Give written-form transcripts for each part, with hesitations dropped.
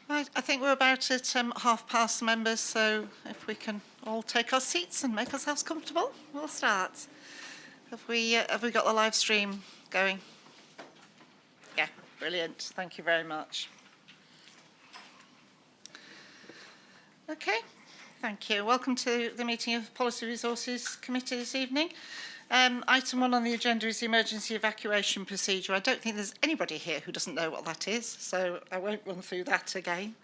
Right, I think we're about at 1:30, members, so if we can all take our seats and make ourselves comfortable, we'll start. Have we got the live stream going? Yeah, brilliant. Thank you very much. Okay, thank you. Welcome to the meeting of Policy Resources Committee this evening. Item 1 on the agenda is the emergency evacuation procedure. I don't think there's anybody here who doesn't know what that is, so I won't run through that again.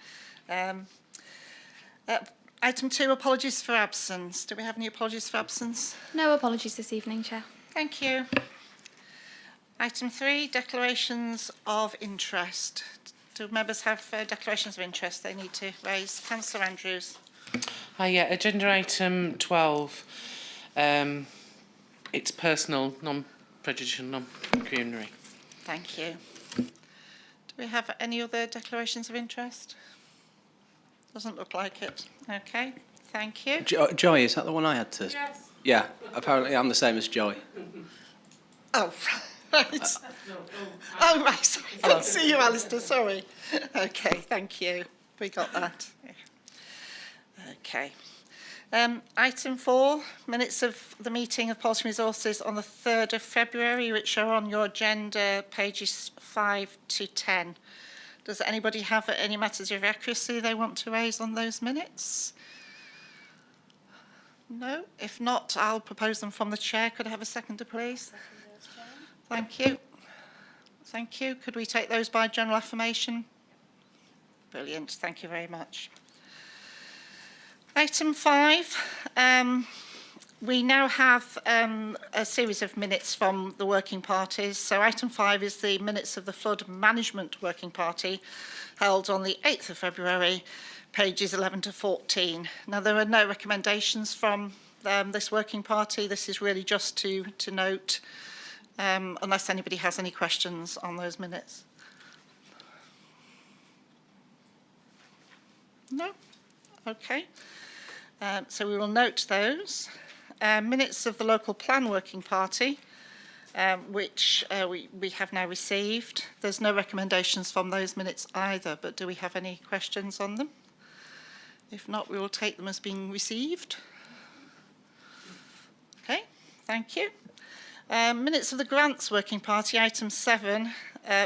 Item 2, apologies for absence. Do we have any apologies for absence? No apologies this evening, Chair. Thank you. Item 3, declarations of interest. Do members have declarations of interest they need to raise? Councillor Andrews. Yeah, agenda item 12. It's personal, non-prejudicial, non-pecuniary. Thank you. Do we have any other declarations of interest? Doesn't look like it. Okay, thank you. Joy, is that the one I had to? Yes. Yeah, apparently I'm the same as Joy. Oh, right. Oh, right. I can't see you, Alistair. Sorry. Okay, thank you. We got that. Okay. Item 4, minutes of the meeting of Policy Resources on the 3rd of February, which are on your agenda, pages 5 to 10. Does anybody have any matters of accuracy they want to raise on those minutes? No? If not, I'll propose them from the chair. Could I have a seconder, please? Thank you. Thank you. Could we take those by general affirmation? Brilliant. Thank you very much. Item 5, we now have a series of minutes from the working parties. So item 5 is the minutes of the Flood Management Working Party held on the 8th of February, pages 11 to 14. Now, there are no recommendations from this working party. This is really just to note, unless anybody has any questions on those minutes. No? Okay. So we will note those. Minutes of the Local Plan Working Party, which we have now received. There's no recommendations from those minutes either, but do we have any questions on them? If not, we will take them as being received. Okay, thank you. Minutes of the Grants Working Party, item 7,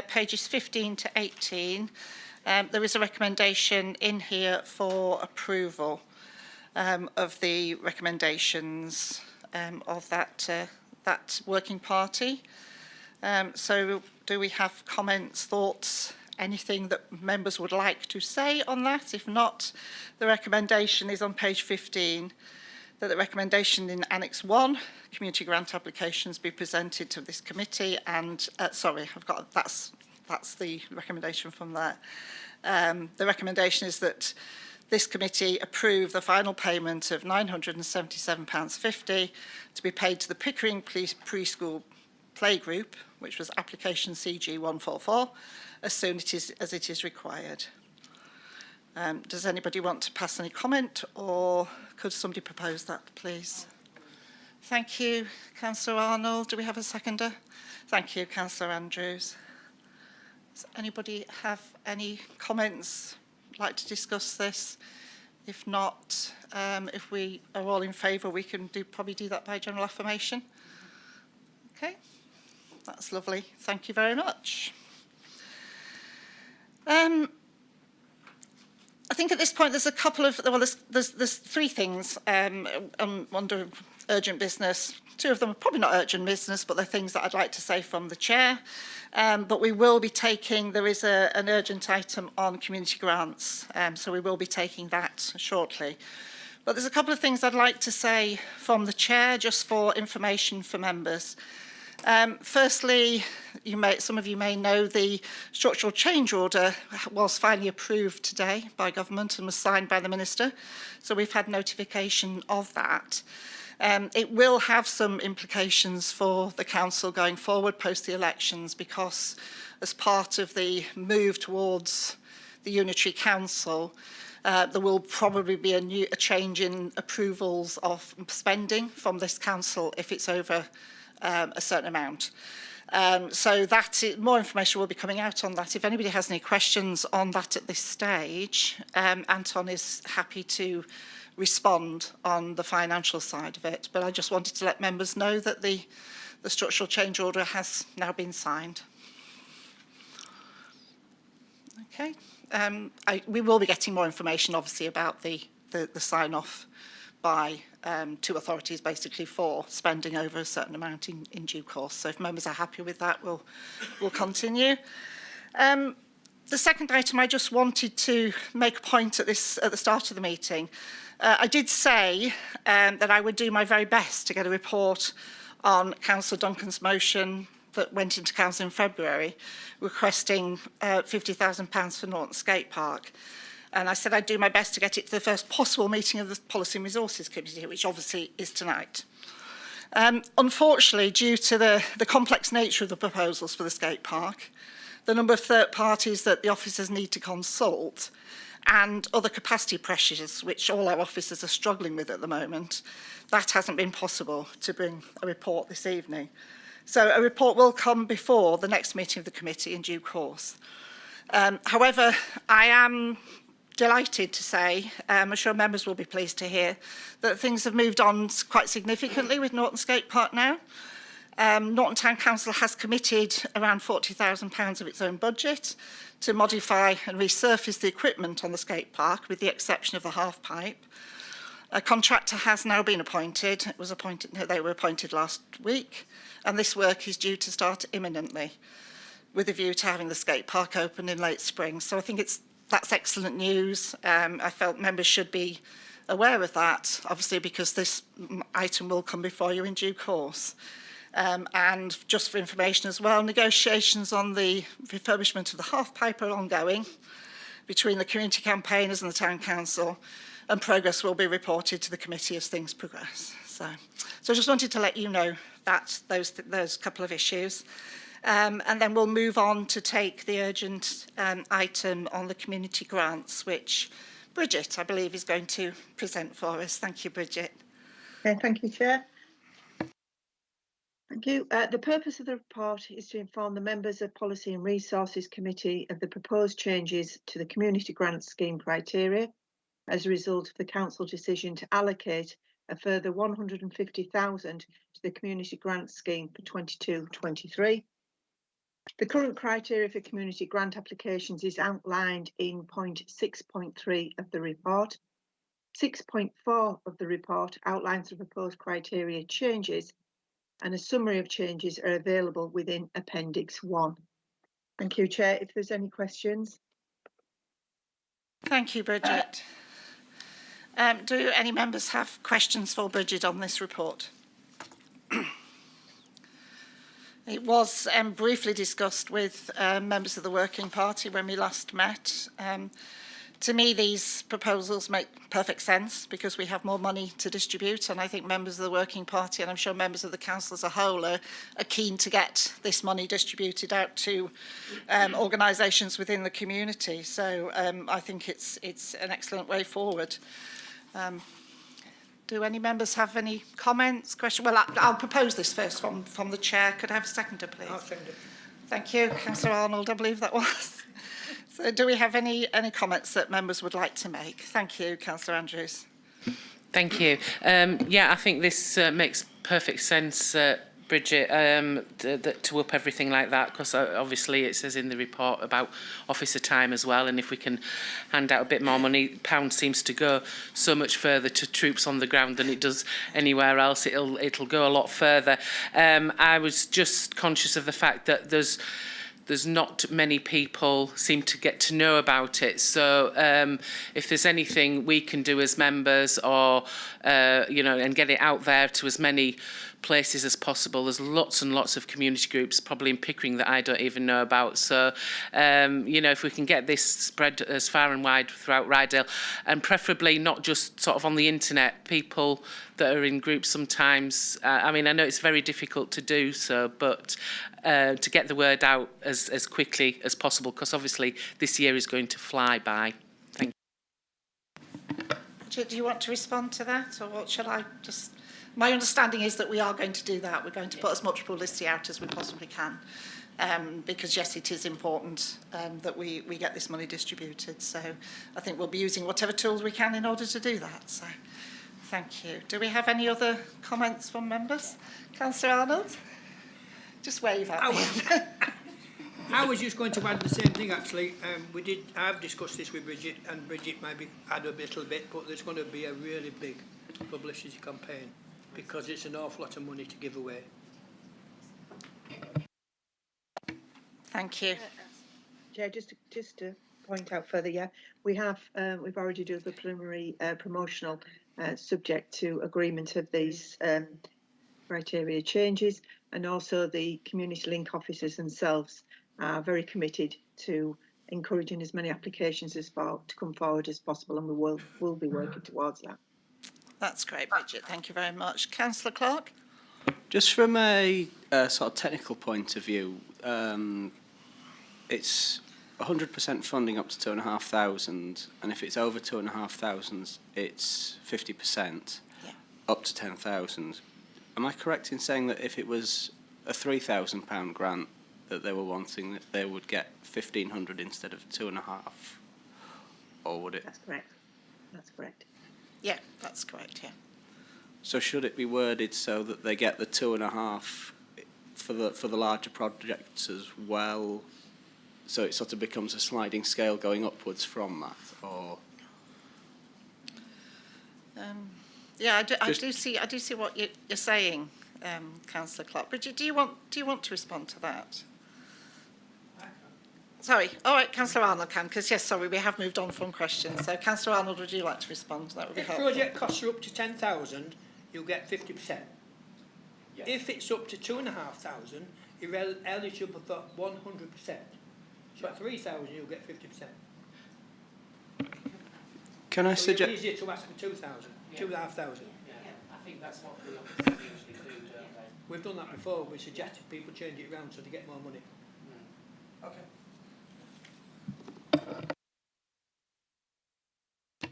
pages 15 to 18. There is a recommendation in here for approval of the recommendations of that working party. So do we have comments, thoughts, anything that members would like to say on that? If not, the recommendation is on page 15, that the recommendation in Annex 1, community grant applications, be presented to this committee. And, that's the recommendation from there. The recommendation is that this committee approve the final payment of £977.50 to be paid to the Pickering Preschool Playgroup, which was application CG 144, as soon as it is required. Does anybody want to pass any comment, or could somebody propose that, please? Thank you, Councillor Arnold. Do we have a seconder? Thank you, Councillor Andrews. Does anybody have any comments? Like to discuss this? If not, if we are all in favour, we can probably do that by general affirmation. Okay, that's lovely. Thank you very much. I think at this point there's a couple of, well, there's 3 things under urgent business. 2 of them are probably not urgent business, but they're things that I'd like to say from the chair. But we will be taking, there is an urgent item on community grants, so we will be taking that shortly. But there's a couple of things I'd like to say from the chair, just for information for members. Firstly, some of you may know the structural change order was finally approved today by government and was signed by the minister. So we've had notification of that. It will have some implications for the council going forward post the elections, because as part of the move towards the unitary council, there will probably be a change in approvals of spending from this council if it's over a certain amount. So more information will be coming out on that. If anybody has any questions on that at this stage, Anton is happy to respond on the financial side of it. But I just wanted to let members know that the structural change order has now been signed. Okay. We will be getting more information, obviously, about the sign-off by two authorities, basically, for spending over a certain amount in due course. So if members are happy with that, we'll continue. The second item, I just wanted to make a point at the start of the meeting. I did say that I would do my very best to get a report on Councillor Duncan's motion that went into Council in February, requesting £50,000 for Norton Skate Park. And I said I'd do my best to get it to the first possible meeting of the Policy and Resources Committee, which obviously is tonight. Unfortunately, due to the complex nature of the proposals for the skate park, the number of third parties that the officers need to consult, and other capacity pressures, which all our officers are struggling with at the moment, that hasn't been possible to bring a report this evening. So a report will come before the next meeting of the committee in due course. However, I am delighted to say, I'm sure members will be pleased to hear, that things have moved on quite significantly with Norton Skate Park now. Norton Town Council has committed around £40,000 of its own budget to modify and resurface the equipment on the skate park, with the exception of the half pipe. A contractor has now been appointed. They were appointed last week, and this work is due to start imminently, with a view to having the skate park open in late spring. So I think that's excellent news. I felt members should be aware of that, obviously, because this item will come before you in due course. And just for information as well, negotiations on the refurbishment of the half pipe are ongoing between the community campaigners and the town council, and progress will be reported to the committee as things progress. So I just wanted to let you know that those couple of issues. And then we'll move on to take the urgent item on the community grants, which Bridget, I believe, is going to present for us. Thank you, Bridget. Okay, thank you, Chair. Thank you. The purpose of the report is to inform the members of Policy and Resources Committee of the proposed changes to the Community Grant Scheme criteria as a result of the Council decision to allocate a further £150,000 to the Community Grant Scheme for 22-23. The current criteria for community grant applications is outlined in point 6.3 of the report. 6.4 of the report outlines the proposed criteria changes, and a summary of changes are available within Appendix 1. Thank you, Chair. If there's any questions. Thank you, Bridget. Do any members have questions for Bridget on this report? It was briefly discussed with members of the Working Party when we last met. To me, these proposals make perfect sense because we have more money to distribute, and I think members of the Working Party, and I'm sure members of the Council as a whole, are keen to get this money distributed out to organisations within the community. So I think it's an excellent way forward. Do any members have any comments, questions? Well, I'll propose this first from the chair. Could I have a seconder, please? I'll second it. Thank you, Councillor Arnold, I believe that was. So do we have any comments that members would like to make? Thank you, Councillor Andrews. Thank you. Yeah, I think this makes perfect sense, Bridget, to up everything like that, because obviously it says in the report about officer time as well, and if we can hand out a bit more money, pound seems to go so much further to troops on the ground than it does anywhere else. It'll go a lot further. I was just conscious of the fact that there's not many people seem to get to know about it. So if there's anything we can do as members, or and get it out there to as many places as possible. There's lots and lots of community groups probably in Pickering that I don't even know about. So if we can get this spread as far and wide throughout Ryedale, and preferably not just sort of on the internet, people that are in groups sometimes. I mean, I know it's very difficult to do so, but to get the word out as quickly as possible, because obviously this year is going to fly by. Thank you. Do you want to respond to that, or what shall I just My understanding is that we are going to do that. We're going to put as much publicity out as we possibly can. Because yes, it is important that we get this money distributed. So I think we'll be using whatever tools we can in order to do that. So thank you. Do we have any other comments from members? Councillor Arnold? Just wave at me. I was just going to add the same thing actually. I've discussed this with Bridget, and Bridget maybe add a little bit, but there's going to be a really big publicity campaign because it's an awful lot of money to give away. Thank you. Chair, just to point out further, yeah, we've already done the preliminary promotional subject to agreement of these criteria changes, and also the community link officers themselves are very committed to encouraging as many applications as far to come forward as possible, and we will be working towards that. That's great, Bridget. Thank you very much. Councillor Clark? Just from a sort of technical point of view, it's 100% funding up to 2,500, and if it's over 2,500, it's 50%, Yeah. up to 10,000. Am I correct in saying that if it was a £3,000 grant that they were wanting, that they would get 1,500 instead of 2,500, or would it? That's correct. That's correct. Yeah, that's correct, yeah. So should it be worded so that they get the 2,500 for the larger projects as well? So it sort of becomes a sliding scale going upwards from that, or? Yeah, I do see what you're saying, Councillor Clark. Bridget, do you want to respond to that? Sorry. All right, Councillor Arnold can, because yes, sorry, we have moved on from questions. So, Councillor Arnold, would you like to respond? That would be helpful. If project costs are up to 10,000, you'll get 50%. Yes. If it's up to 2,500, you're eligible for 100%. So at 3,000, you'll get 50%. Can I so suggest? It's easier to ask for 2,000, 2,500. Yeah, I think that's what the officers usually do, don't they? We've done that before. We suggested people change it around so they get more money. Okay.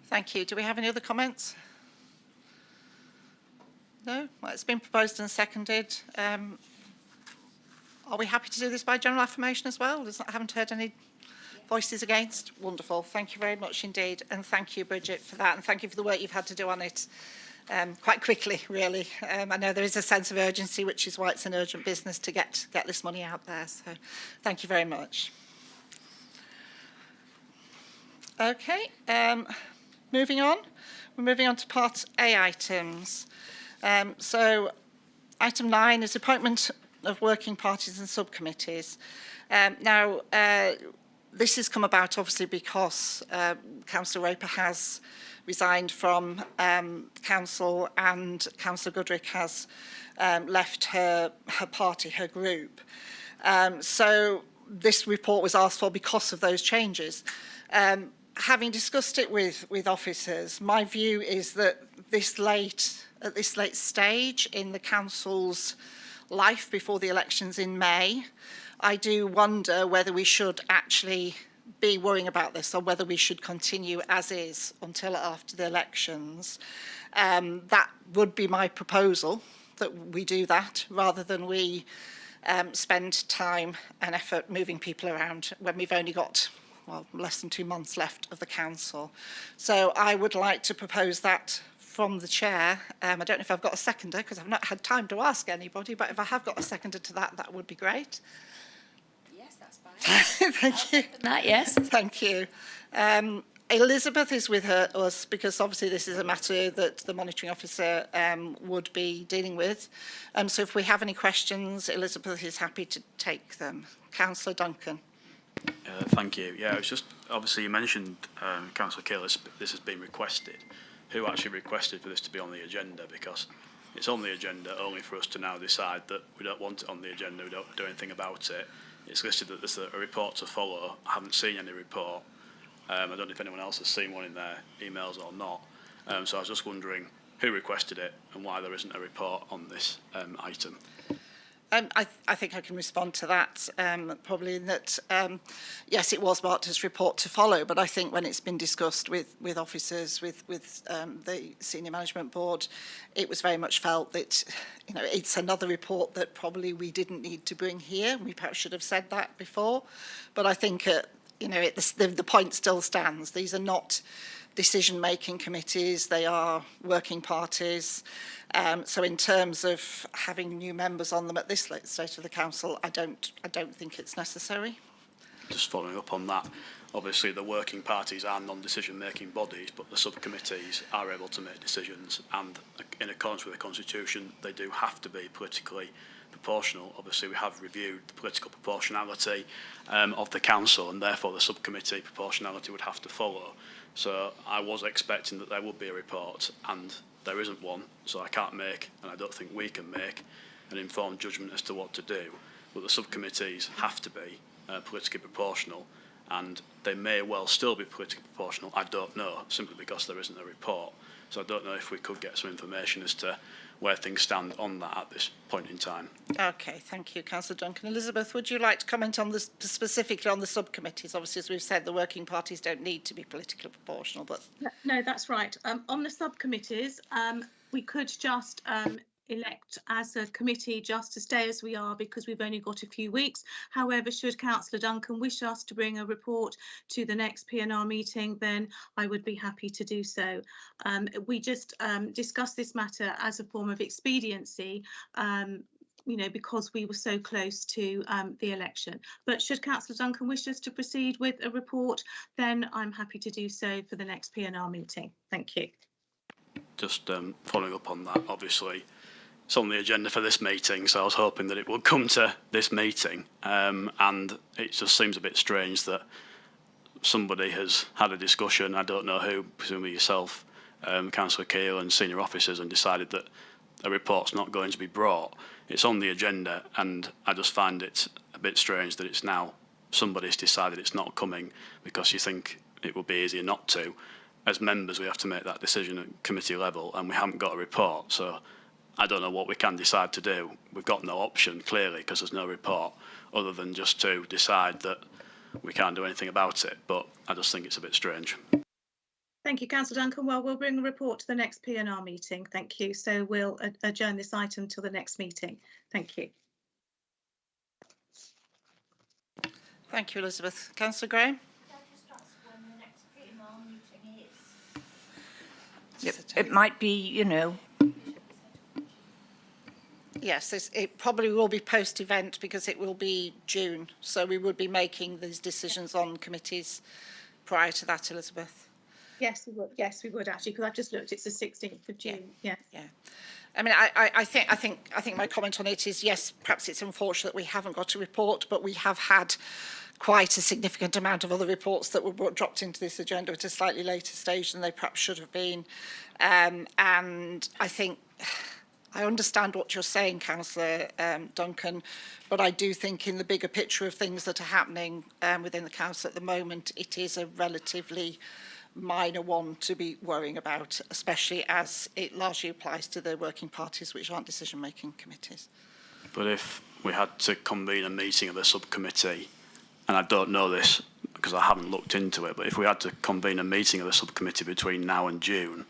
Thank you. Do we have any other comments? No? Well, it's been proposed and seconded. Are we happy to do this by general affirmation as well? I haven't heard any voices against. Wonderful. Thank you very much indeed. And thank you, Bridget, for that. And thank you for the work you've had to do on it quite quickly, really. I know there is a sense of urgency, which is why it's an urgent business to get this money out there. So thank you very much. Okay. Moving on. We're moving on to Part A items. So item 9 is appointment of working parties and subcommittees. Now, this has come about obviously because Councillor Roper has resigned from council, and Councillor Goodrick has left her party, her group. So this report was asked for because of those changes. Having discussed it with officers, my view is that at this late stage in the council's life before the elections in May, I do wonder whether we should actually be worrying about this or whether we should continue as is until after the elections. That would be my proposal, that we do that rather than we spend time and effort moving people around when we've only got less than 2 months left of the council. So I would like to propose that from the chair. I don't know if I've got a seconder because I've not had time to ask anybody, but if I have got a seconder to that, that would be great. Yes, that's fine. Thank you. That, yes. Thank you. Elizabeth is with us because obviously this is a matter that the monitoring officer would be dealing with. So if we have any questions, Elizabeth is happy to take them. Councillor Duncan. Thank you. Yeah, it's just obviously you mentioned, Councillor Keall, this has been requested. Who actually requested for this to be on the agenda? Because it's on the agenda only for us to now decide that we don't want it on the agenda, we don't do anything about it. It's listed that there's a report to follow. I haven't seen any report. I don't know if anyone else has seen one in their emails or not. So I was just wondering who requested it and why there isn't a report on this item. I think I can respond to that, probably in that, yes, it was marked as report to follow, but I think when it's been discussed with officers, with the senior management board, it was very much felt that, you know, it's another report that probably we didn't need to bring here. We perhaps should have said that before, but I think, you know, the point still stands. These are not decision-making committees, they are working parties. So in terms of having new members on them at this late stage of the council, I don't think it's necessary. Just following up on that, obviously the working parties are non-decision-making bodies, but the subcommittees are able to make decisions, and in accordance with the Constitution, they do have to be politically proportional. Obviously, we have reviewed the political proportionality of the council, and therefore the subcommittee proportionality would have to follow. So I was expecting that there would be a report, and there isn't one, so I can't make, and I don't think we can make, an informed judgment as to what to do. But the subcommittees have to be politically proportional, and they may well still be politically proportional, I don't know, simply because there isn't a report. So I don't know if we could get some information as to where things stand on that at this point in time. Okay, thank you, Councillor Duncan. Elizabeth, would you like to comment on this, specifically on the subcommittees? Obviously, as we've said, the working parties don't need to be politically proportional, but... No, that's right. On the subcommittees, we could just elect as a committee just to stay as we are because we've only got a few weeks. However, should Councillor Duncan wish us to bring a report to the next P&R meeting, then I would be happy to do so. We just discussed this matter as a form of expediency, you know, because we were so close to the election. But should Councillor Duncan wish us to proceed with a report, then I'm happy to do so for the next P&R meeting. Thank you. Just following up on that, obviously, it's on the agenda for this meeting, so I was hoping that it would come to this meeting, and it just seems a bit strange that somebody has had a discussion, I don't know who, presumably yourself, Councillor Keel and senior officers, and decided that a report's not going to be brought. It's on the agenda, and I just find it a bit strange that it's now somebody's decided it's not coming because you think it would be easier not to. As members, we have to make that decision at committee level, and we haven't got a report, so I don't know what we can decide to do. We've got no option, clearly, because there's no report, other than just to decide that we can't do anything about it. But I just think it's a bit strange. Thank you, Councillor Duncan. Well, we'll bring the report to the next P&R meeting. Thank you. So we'll adjourn this item till the next meeting. Thank you. Thank you, Elizabeth. Councillor Graham? It might be, you know. Yes, it probably will be post-event because it will be June. So we would be making these decisions on committees prior to that, Elizabeth. Yes, we would. Yes, we would actually, because I've just looked. It's the 16th of June. Yeah. Yeah. I mean, I think my comment on it is yes. Perhaps it's unfortunate we haven't got a report, but we have had quite a significant amount of other reports that were dropped into this agenda at a slightly later stage than they perhaps should have been. And I think I understand what you're saying, Councillor Duncan, but I do think in the bigger picture of things that are happening within the council at the moment, it is a relatively minor one to be worrying about, especially as it largely applies to the working parties, which aren't decision-making committees. But if we had to convene a meeting of the subcommittee, and I don't know this because I haven't looked into it, but if we had to convene a meeting of the subcommittee between now and June,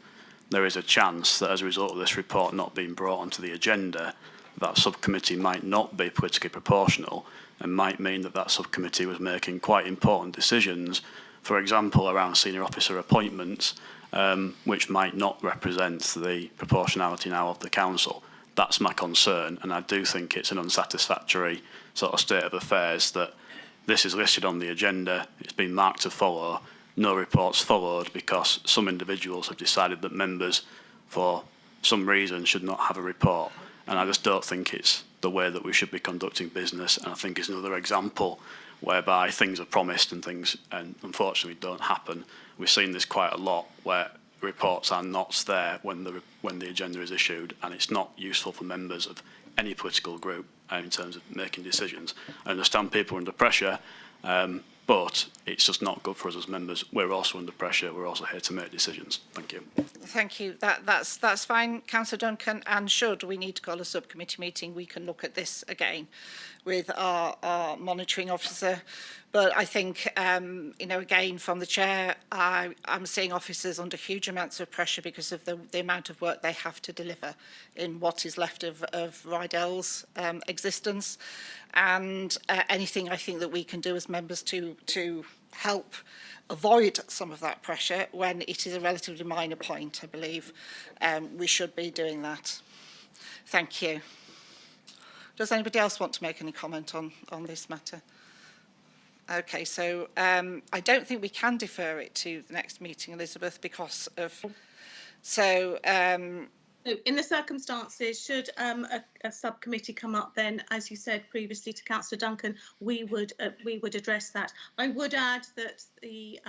there is a chance that as a result of this report not being brought onto the agenda, that subcommittee might not be politically proportional and might mean that that subcommittee was making quite important decisions, for example, around senior officer appointments, which might not represent the proportionality now of the council. That's my concern, and I do think it's an unsatisfactory sort of state of affairs that this is listed on the agenda, it's been marked to follow, no reports followed because some individuals have decided that members, for some reason, should not have a report. And I just don't think it's the way that we should be conducting business, and I think it's another example whereby things are promised and things and unfortunately don't happen. We've seen this quite a lot where reports are not there when the agenda is issued, and it's not useful for members of any political group in terms of making decisions. I understand people are under pressure, But it's just not good for us as members. We're also under pressure. We're also here to make decisions. Thank you. Thank you. That's fine, Councillor Duncan. And should we need to call a subcommittee meeting, we can look at this again with our monitoring officer. But I think, again, from the chair, I'm seeing officers under huge amounts of pressure because of the amount of work they have to deliver in what is left of Ryedale's existence. And anything I think that we can do as members to help avoid some of that pressure when it is a relatively minor point, I believe, we should be doing that. Thank you. Does anybody else want to make any comment on this matter? Okay, so I don't think we can defer it to the next meeting, Elizabeth, because of... So in the circumstances, should a subcommittee come up, then, as you said previously to Councillor Duncan, we would address that. I would add that the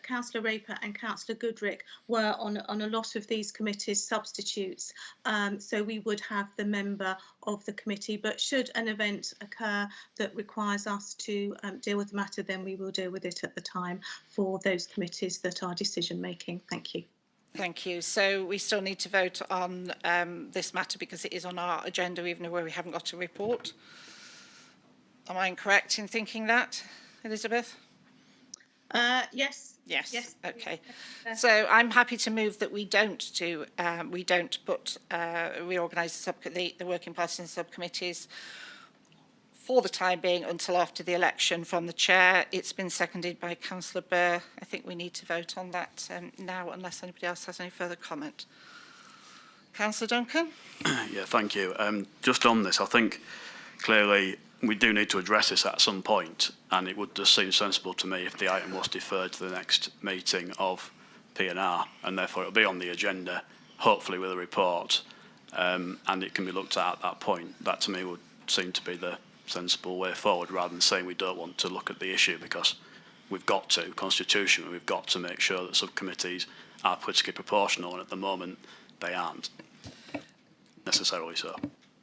Councillor Raper and Councillor Goodrick were on a lot of these committees substitutes, so we would have the member of the committee. But should an event occur that requires us to deal with the matter, then we will deal with it at the time for those committees that are decision making. Thank you. Thank you. So we still need to vote on this matter because it is on our agenda, even though we haven't got a report. Am I incorrect in thinking that, Elizabeth? Yes. Yes. Okay. So I'm happy to move that we don't reorganise the working parties and subcommittees for the time being until after the election from the chair. It's been seconded by Councillor Burr. I think we need to vote on that now, unless anybody else has any further comment. Councillor Duncan? Yeah, thank you. Just on this, I think clearly we do need to address this at some point, and it would just seem sensible to me if the item was deferred to the next meeting of P&R, and therefore it'll be on the agenda, hopefully with a report, and it can be looked at that point. That to me would seem to be the sensible way forward, rather than saying we don't want to look at the issue, because we've got to, constitutionally, we've got to make sure that subcommittees are politically proportional, and at the moment they aren't necessarily so.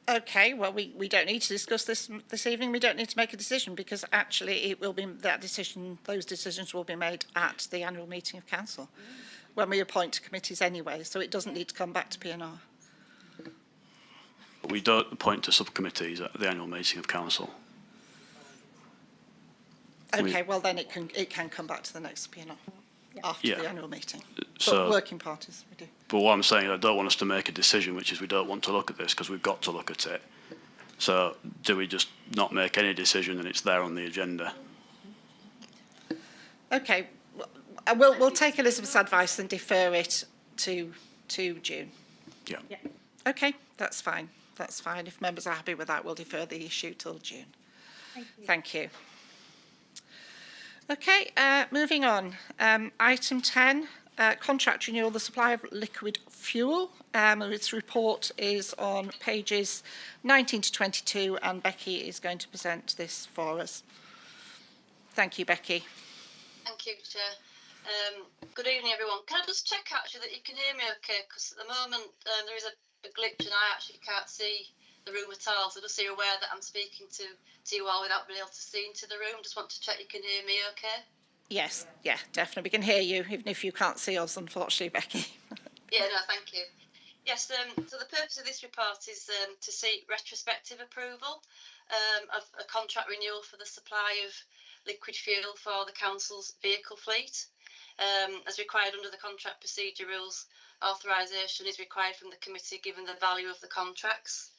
Okay, well, we don't need to discuss this evening. We don't need to make a decision because actually it will be those decisions will be made at the annual meeting of council when we appoint committees anyway. So it doesn't need to come back to P&R. But we don't appoint to subcommittees at the annual meeting of council. Okay, well then it can come back to the next P&R after the annual meeting. So but working parties, we do. But what I'm saying, I don't want us to make a decision, which is we don't want to look at this because we've got to look at it. So do we just not make any decision and it's there on the agenda? Okay, we'll take Elizabeth's advice and defer it to June. Yeah. Okay, that's fine. That's fine. If members are happy with that, we'll defer the issue till June. Thank you. Okay, moving on. Item 10, contract renewal, the supply of liquid fuel. Its report is on pages 19 to 22, and Becky is going to present this for us. Thank you, Becky. Thank you, Chair. Good evening, everyone. Can I just check actually that you can hear me okay? Because at the moment there is a glitch and I actually can't see the room at all. So just so you're aware that I'm speaking to you all without being able to see into the room. Just want to check you can hear me okay? Yes, yeah, definitely. We can hear you, even if you can't see us, unfortunately, Becky. Yeah, no, thank you. Yes, so the purpose of this report is to seek retrospective approval of a contract renewal for the supply of liquid fuel for the council's vehicle fleet. As required under the contract procedure rules, authorisation is required from the committee given the value of the contracts.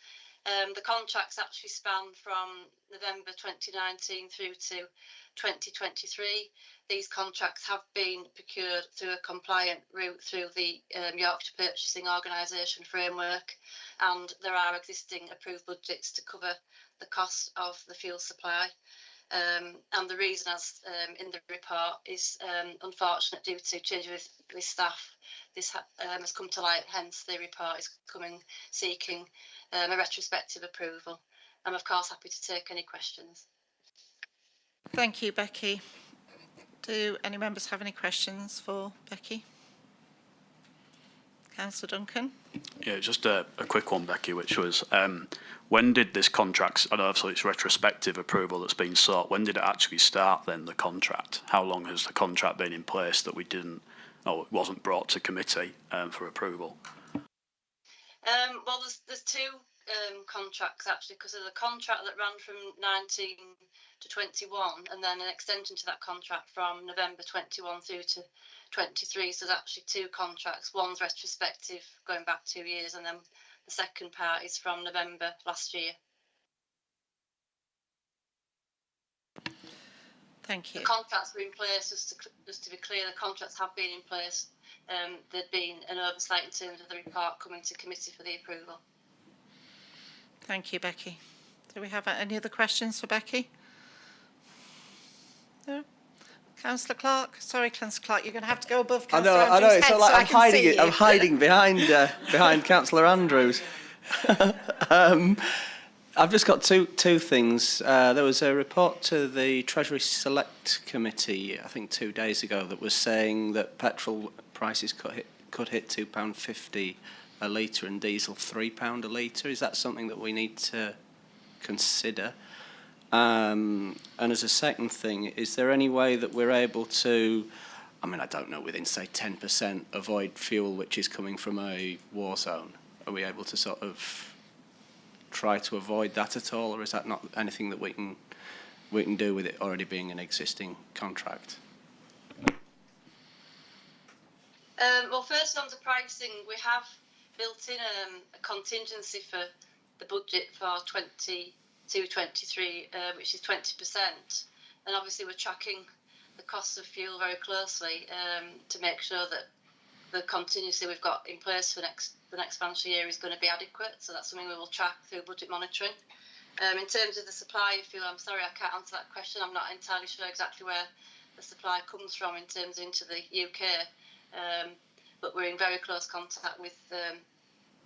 The contracts actually span from November 2019 through to 2023. These contracts have been procured through a compliant route through the Yorkshire Purchasing Organisation framework, and there are existing approved budgets to cover the cost of the fuel supply. And the reason, as in the report, is unfortunate due to change with staff. This has come to light, hence the report is seeking a retrospective approval. I'm of course happy to take any questions. Thank you, Becky. Do any members have any questions for Becky? Councillor Duncan? Yeah, just a quick one, Becky, which was when did this contract, I know obviously it's retrospective approval that's been sought, when did it actually start then, the contract? How long has the contract been in place that we didn't, or it wasn't brought to committee for approval? Well, there's two contracts actually, because there's a contract that ran from 19 to 21, and then an extension to that contract from November 21 through to 23. So there's actually two contracts. One's retrospective, going back 2 years, and then the second part is from November last year. Thank you. The contracts were in place, just to be clear, the contracts have been in place. There'd been an oversight in terms of the report coming to committee for the approval. Thank you, Becky. Do we have any other questions for Becky? No? Councillor Clark? Sorry, Councillor Clark, you're going to have to go above Councillor Andrews' I know. It's head not like so I'm hiding it. I'm hiding behind Councillor Andrews. I've just got two things. There was a report to the Treasury Select Committee, I think 2 days ago, that was saying that petrol prices could hit £2.50 a litre and diesel £3 a litre. Is that something that we need to consider? And as a second thing, is there any way that we're able to, I mean, I don't know, within say 10% avoid fuel which is coming from a war zone? Are we able to sort of try to avoid that at all, or is that not anything that we can do with it already being an existing contract? Well, first on the pricing, we have built in a contingency for the budget for 22-23, which is 20%, and obviously we're tracking the costs of fuel very closely to make sure that the contingency we've got in place for the next financial year is going to be adequate. So that's something we will track through budget monitoring. In terms of the supply of fuel, I'm sorry I can't answer that question. I'm not entirely sure exactly where the supply comes from in terms into the UK, but we're in very close contact with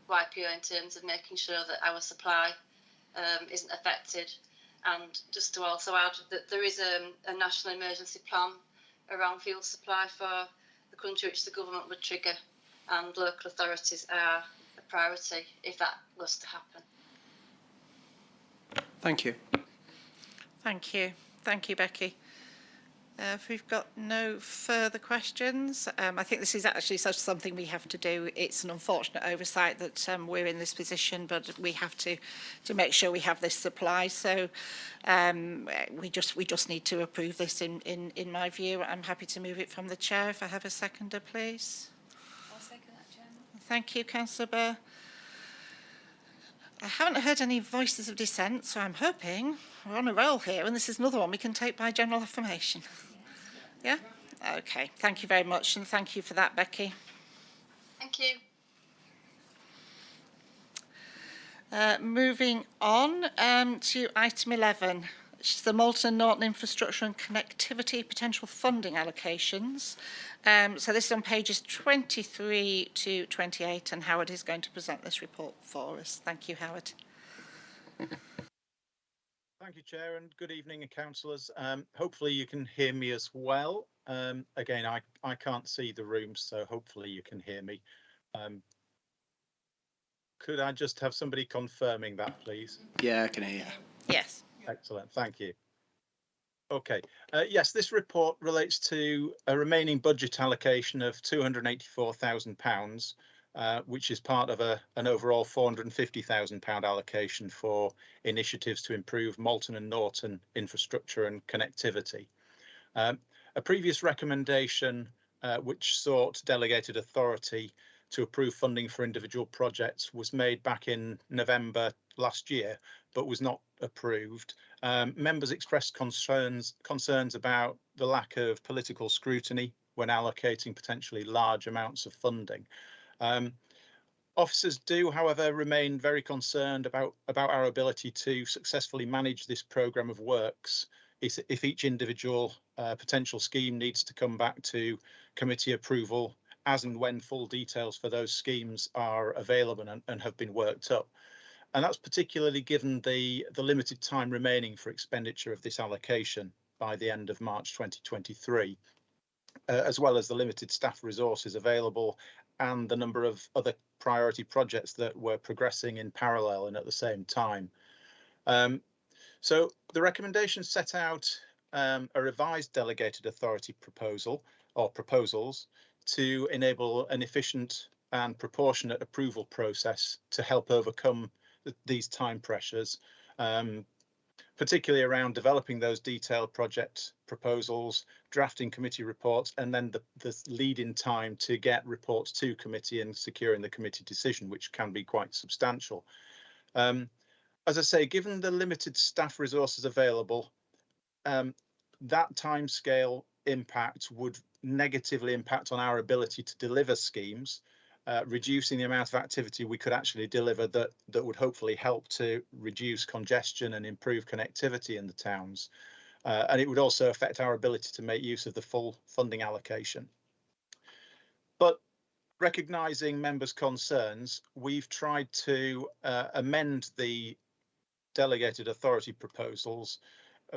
YPO in terms of making sure that our supply isn't affected. And just to also add that there is a national emergency plan around fuel supply for the country, which the government would trigger, and local authorities are a priority if that was to happen. Thank you. Thank you. Thank you, Becky. If we've got no further questions, I think this is actually something we have to do. It's an unfortunate oversight that we're in this position, but we have to make sure we have this supply. So we just need to approve this in my view. I'm happy to move it from the chair. If I have a seconder, please. I'll second that, Chairman. Thank you, Councillor Burr. I haven't heard any voices of dissent, so I'm hoping we're on a roll here, and this is another one we can take by general affirmation. Yeah? Okay. Thank you very much, and thank you for that, Becky. Thank you. Moving on to item 11, which is the Malton and Norton Infrastructure and Connectivity Potential Funding Allocations. So this is on pages 23 to 28, and Howard is going to present this report for us. Thank you, Howard. Thank you, Chair, and good evening, councillors. Hopefully you can hear me as well. Again, I can't see the room, so hopefully you can hear me. Could I just have somebody confirming that, please? Yeah, I can hear you. Yes. Excellent, thank you. Okay, yes, this report relates to a remaining budget allocation of £284,000, which is part of an overall £450,000 allocation for initiatives to improve Malton and Norton infrastructure and connectivity. A previous recommendation which sought delegated authority to approve funding for individual projects was made back in November last year, but was not approved. Members expressed concerns about the lack of political scrutiny when allocating potentially large amounts of funding. Officers do, however, remain very concerned about our ability to successfully manage this programme of works if each individual potential scheme needs to come back to committee approval as and when full details for those schemes are available and have been worked up. And that's particularly given the limited time remaining for expenditure of this allocation by the end of March 2023, as well as the limited staff resources available and the number of other priority projects that were progressing in parallel and at the same time. So the recommendations set out a revised delegated authority proposal or proposals to enable an efficient and proportionate approval process to help overcome these time pressures, particularly around developing those detailed project proposals, drafting committee reports, and then the lead-in time to get reports to committee and securing the committee decision, which can be quite substantial. As I say, given the limited staff resources available, that timescale impact would negatively impact on our ability to deliver schemes, reducing the amount of activity we could actually deliver that would hopefully help to reduce congestion and improve connectivity in the towns. And it would also affect our ability to make use of the full funding allocation. But recognising members' concerns, we've tried to amend the delegated authority proposals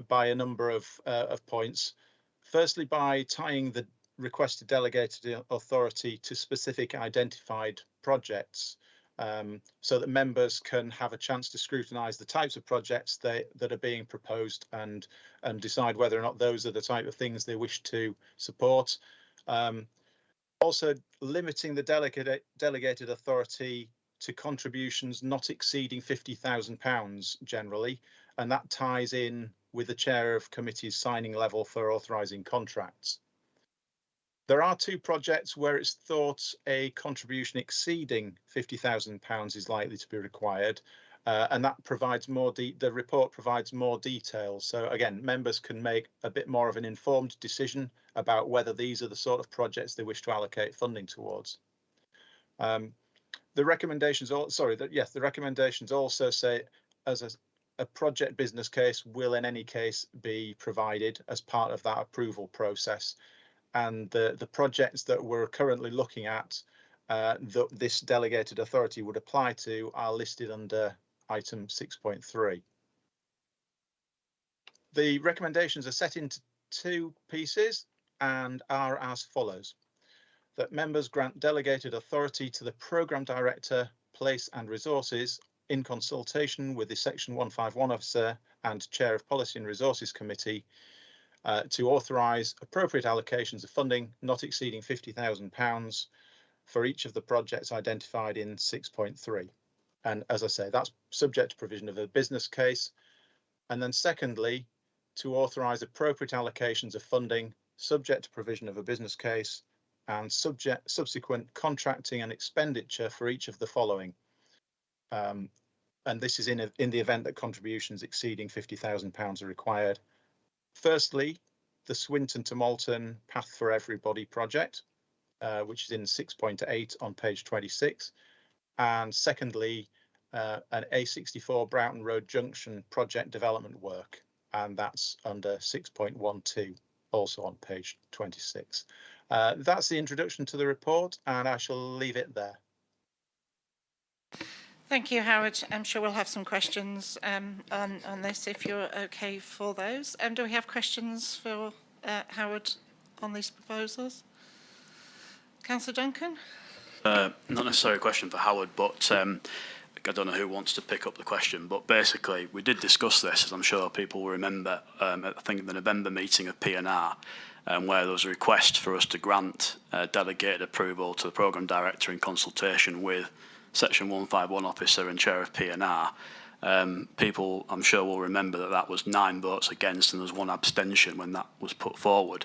by a number of points. Firstly, by tying the requested delegated authority to specific identified projects, so that members can have a chance to scrutinise the types of projects that are being proposed and decide whether or not those are the type of things they wish to support. Also, limiting the delegated authority to contributions not exceeding £50,000 generally, and that ties in with the chair of committee's signing level for authorising contracts. There are two projects where it's thought a contribution exceeding £50,000 is likely to be required, and that provides more. The report provides more details. So again, members can make a bit more of an informed decision about whether these are the sort of projects they wish to allocate funding towards. The recommendations, the recommendations also say as a project business case will in any case be provided as part of that approval process. And the projects that we're currently looking at that this delegated authority would apply to are listed under item 6.3. The recommendations are set into two pieces and are as follows: that members grant delegated authority to the programme director, place and resources in consultation with the section 151 officer and chair of policy and resources committee to authorise appropriate allocations of funding not exceeding £50,000 for each of the projects identified in 6.3. And as I say, that's subject to provision of a business case. And then secondly, to authorise appropriate allocations of funding subject to provision of a business case and subsequent contracting and expenditure for each of the following. And this is in the event that contributions exceeding £50,000 are required. Firstly, the Swinton to Malton Path for Everybody project, which is in 6.8 on page 26. And secondly, an A64 Broughton Road Junction project development work, and that's under 6.12, also on page 26. That's the introduction to the report, and I shall leave it there. Thank you, Howard. I'm sure we'll have some questions on this if you're okay for those. Do we have questions for Howard on these proposals? Councillor Duncan? Not necessarily a question for Howard, but I don't know who wants to pick up the question, but basically we did discuss this, as I'm sure people will remember, I think the November meeting of P&R, where there was a request for us to grant delegated approval to the programme director in consultation with Section 151 officer and chair of P&R. People, I'm sure, will remember that that was 9 votes against and there was 1 abstention when that was put forward.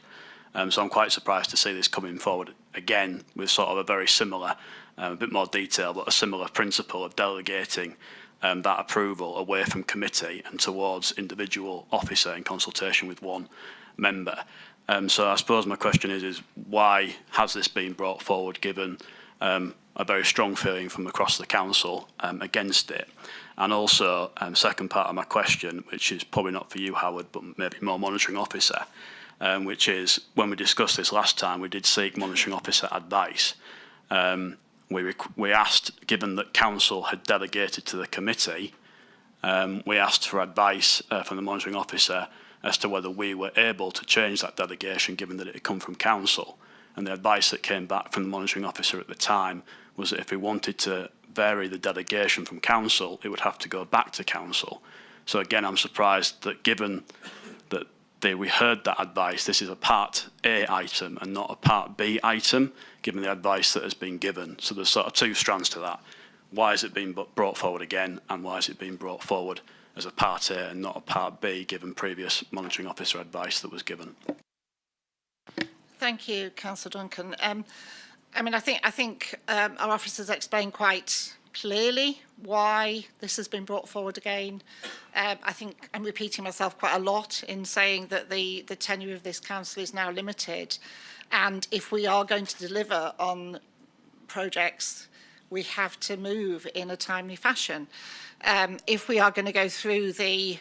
So I'm quite surprised to see this coming forward again with sort of a very similar, a bit more detail, but a similar principle of delegating that approval away from committee and towards individual officer in consultation with 1 member. So I suppose my question is why has this been brought forward given a very strong feeling from across the council against it? And also, second part of my question, which is probably not for you, Howard, but maybe more monitoring officer, which is when we discussed this last time, we did seek monitoring officer advice. We asked, given that council had delegated to the committee, we asked for advice from the monitoring officer as to whether we were able to change that delegation given that it had come from council. And the advice that came back from the monitoring officer at the time was that if we wanted to vary the delegation from council, it would have to go back to council. So again, I'm surprised that given that we heard that advice, this is a Part A item and not a Part B item, given the advice that has been given. So there's sort of two strands to that. Why is it being brought forward again, and why is it being brought forward as a Part A and not a Part B, given previous monitoring officer advice that was given? Thank you, Councillor Duncan. I mean, I think our officers explained quite clearly why this has been brought forward again. I think I'm repeating myself quite a lot in saying that the tenure of this council is now limited, and if we are going to deliver on projects, we have to move in a timely fashion. If we are going to go through the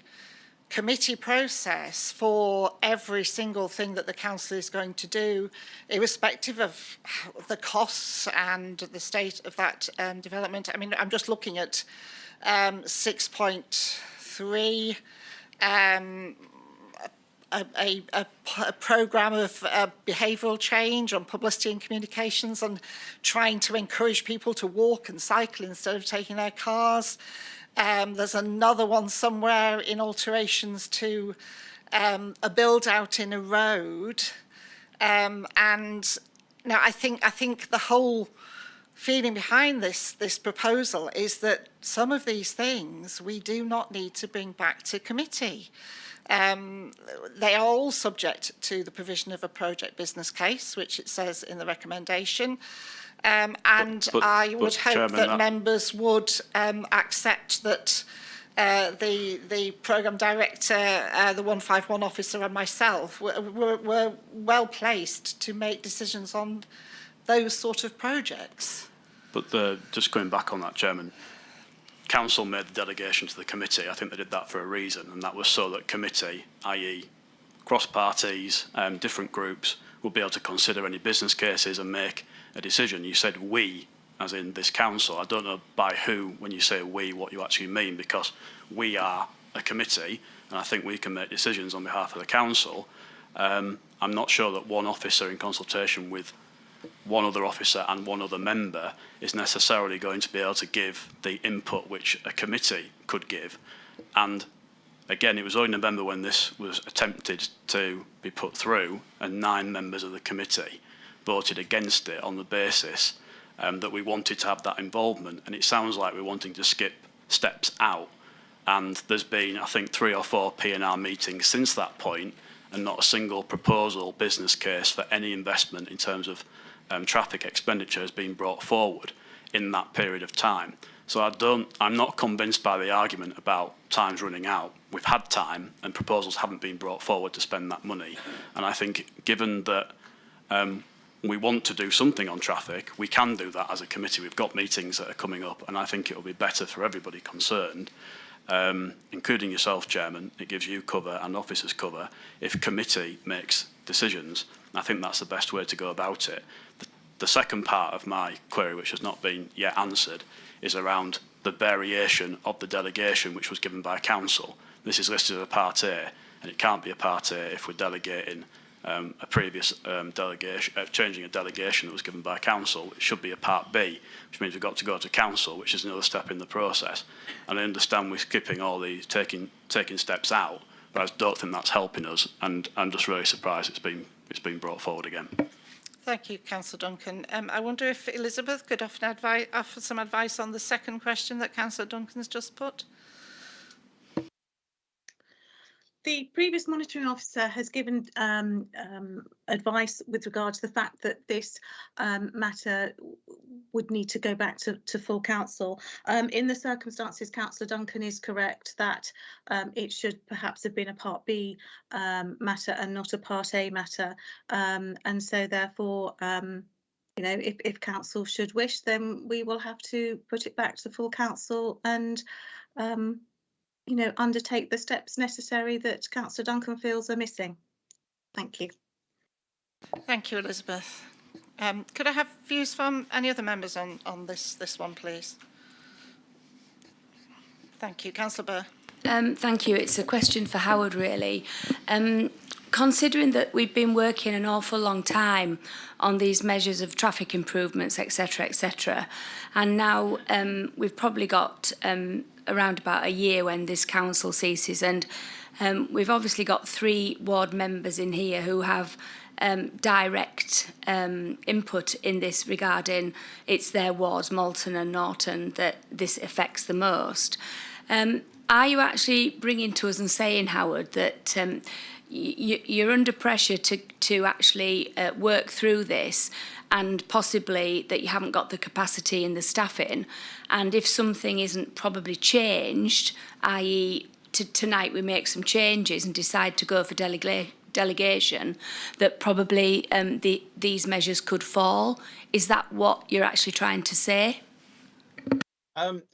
committee process for every single thing that the council is going to do, irrespective of the costs and the state of that development. I mean, I'm just looking at 6.3, a programme of behavioural change on publicity and communications, and trying to encourage people to walk and cycle instead of taking their cars. There's another one somewhere in alterations to a build out in a road. And now I think the whole feeling behind this proposal is that some of these things we do not need to bring back to committee. They are all subject to the provision of a project business case, which it says in the recommendation. And I would hope Chairman, that members would accept that the programme director, the 151 officer and myself were well placed to make decisions on those sort of projects. But just going back on that, Chairman, Council made the delegation to the committee. I think they did that for a reason, and that was so that committee, i.e. cross parties, different groups, will be able to consider any business cases and make a decision. You said we, as in this council. I don't know by who, when you say we, what you actually mean, because we are a committee, and I think we can make decisions on behalf of the council. I'm not sure that one officer in consultation with one other officer and one other member is necessarily going to be able to give the input which a committee could give. And again, it was only November when this was attempted to be put through, and 9 members of the committee voted against it on the basis that we wanted to have that involvement. And it sounds like we're wanting to skip steps out. And there's been, I think, 3 or 4 P&R meetings since that point, and not a single proposal, business case for any investment in terms of traffic expenditure has been brought forward in that period of time. So I'm not convinced by the argument about time's running out. We've had time and proposals haven't been brought forward to spend that money. And I think given that we want to do something on traffic, we can do that as a committee. We've got meetings that are coming up, and I think it will be better for everybody concerned, including yourself, Chairman. It gives you cover and officers cover if committee makes decisions. I think that's the best way to go about it. The second part of my query, which has not been yet answered, is around the variation of the delegation which was given by council. This is listed as a Part A, and it can't be a Part A if we're delegating a previous delegation, changing a delegation that was given by council. It should be a Part B, which means we've got to go to council, which is another step in the process. And I understand we're skipping all these, taking steps out, but I don't think that's helping us, and I'm just really surprised it's been brought forward again. Thank you, Councillor Duncan. I wonder if Elizabeth could offer some advice on the second question that Councillor Duncan's just put. The previous monitoring officer has given advice with regard to the fact that this matter would need to go back to full council. In the circumstances, Councillor Duncan is correct that it should perhaps have been a Part B matter and not a Part A matter. And so therefore, you know, if council should wish, then we will have to put it back to full council and you know, undertake the steps necessary that Councillor Duncan feels are missing. Thank you. Thank you, Elizabeth. Could I have views from any other members on this one, please? Thank you. Councillor Burr. Thank you. It's a question for Howard, really. considering that we've been working an awful long time on these measures of traffic improvements, etc., and now we've probably got around about a year when this council ceases, and we've obviously got 3 ward members in here who have direct input in this regarding it's their wards, Malton and Norton, that this affects the most. Are you actually bringing to us and saying, Howard, that you're under pressure to actually work through this, and possibly that you haven't got the capacity and the staffing, and if something isn't probably changed, i.e. tonight we make some changes and decide to go for delegation, that probably these measures could fall? Is that what you're actually trying to say?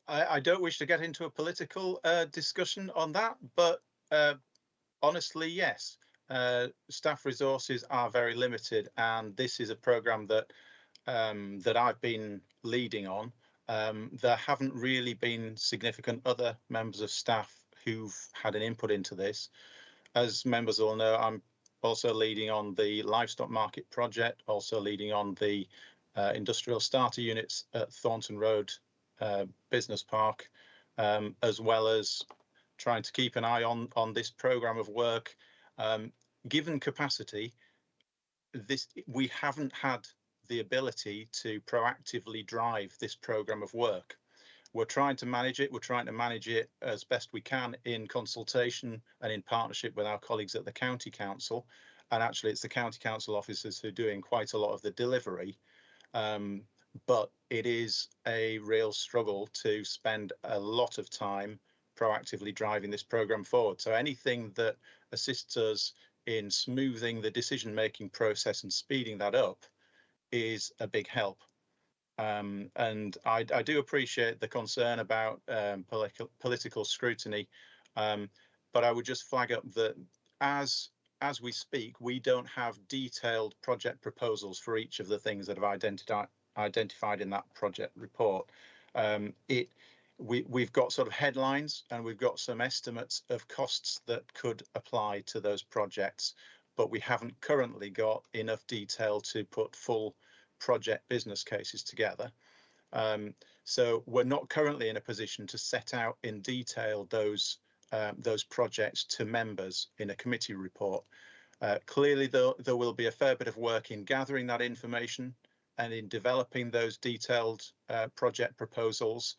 I don't wish to get into a political discussion on that, but honestly, yes. Staff resources are very limited, and this is a programme that that I've been leading on. There haven't really been significant other members of staff who've had an input into this. As members all know, I'm also leading on the livestock market project, also leading on the industrial starter units at Thornton Road Business Park, as well as trying to keep an eye on this programme of work. Given capacity, we haven't had the ability to proactively drive this programme of work. We're trying to manage it. We're trying to manage it as best we can in consultation and in partnership with our colleagues at the County Council. And actually, it's the County Council officers who are doing quite a lot of the delivery. But it is a real struggle to spend a lot of time proactively driving this programme forward. So anything that assists us in smoothing the decision-making process and speeding that up is a big help. And I do appreciate the concern about political scrutiny, but I would just flag up that as we speak, we don't have detailed project proposals for each of the things that have identified in that project report. We've got sort of headlines, and we've got some estimates of costs that could apply to those projects, but we haven't currently got enough detail to put full project business cases together. So we're not currently in a position to set out in detail those projects to members in a committee report. Clearly, there will be a fair bit of work in gathering that information and in developing those detailed project proposals.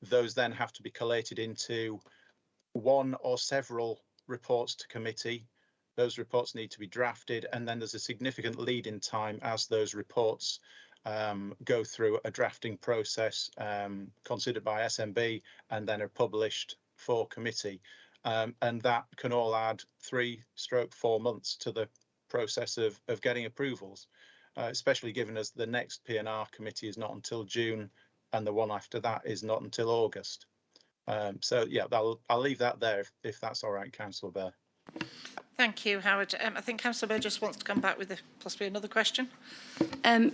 Those then have to be collated into one or several reports to committee. Those reports need to be drafted, and then there's a significant lead-in time as those reports go through a drafting process considered by SMB and then are published for committee. And that can all add 3-4 months to the process of getting approvals, especially given as the next P&R committee is not until June and the one after that is not until August. So yeah, I'll leave that there if that's all right, Councillor Bear. Thank you, Howard. I think Councillor Burgess wants to come back with possibly another question.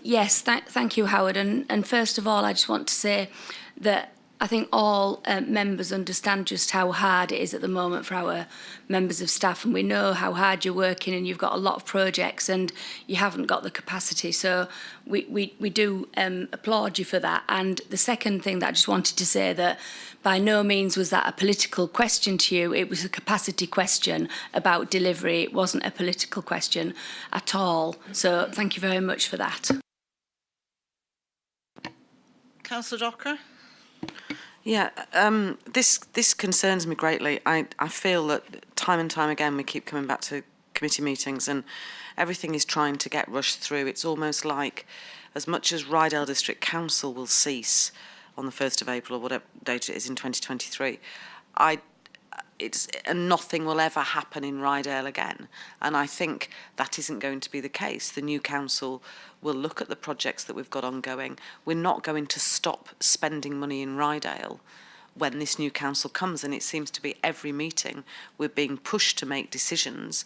Yes, thank you, Howard. And first of all, I just want to say that I think all members understand just how hard it is at the moment for our members of staff, and we know how hard you're working, and you've got a lot of projects and you haven't got the capacity. So we do applaud you for that. And the second thing that I just wanted to say, that by no means was that a political question to you. It was a capacity question about delivery. It wasn't a political question at all. So thank you very much for that. Councillor Docker? Yeah, this concerns me greatly. I feel that time and time again we keep coming back to committee meetings and everything is trying to get rushed through. It's almost like, as much as Ryedale District Council will cease on the 1st of April or whatever date it is in 2023, and nothing will ever happen in Ryedale again. And I think that isn't going to be the case. The new council will look at the projects that we've got ongoing. We're not going to stop spending money in Ryedale when this new council comes, and it seems to be every meeting we're being pushed to make decisions.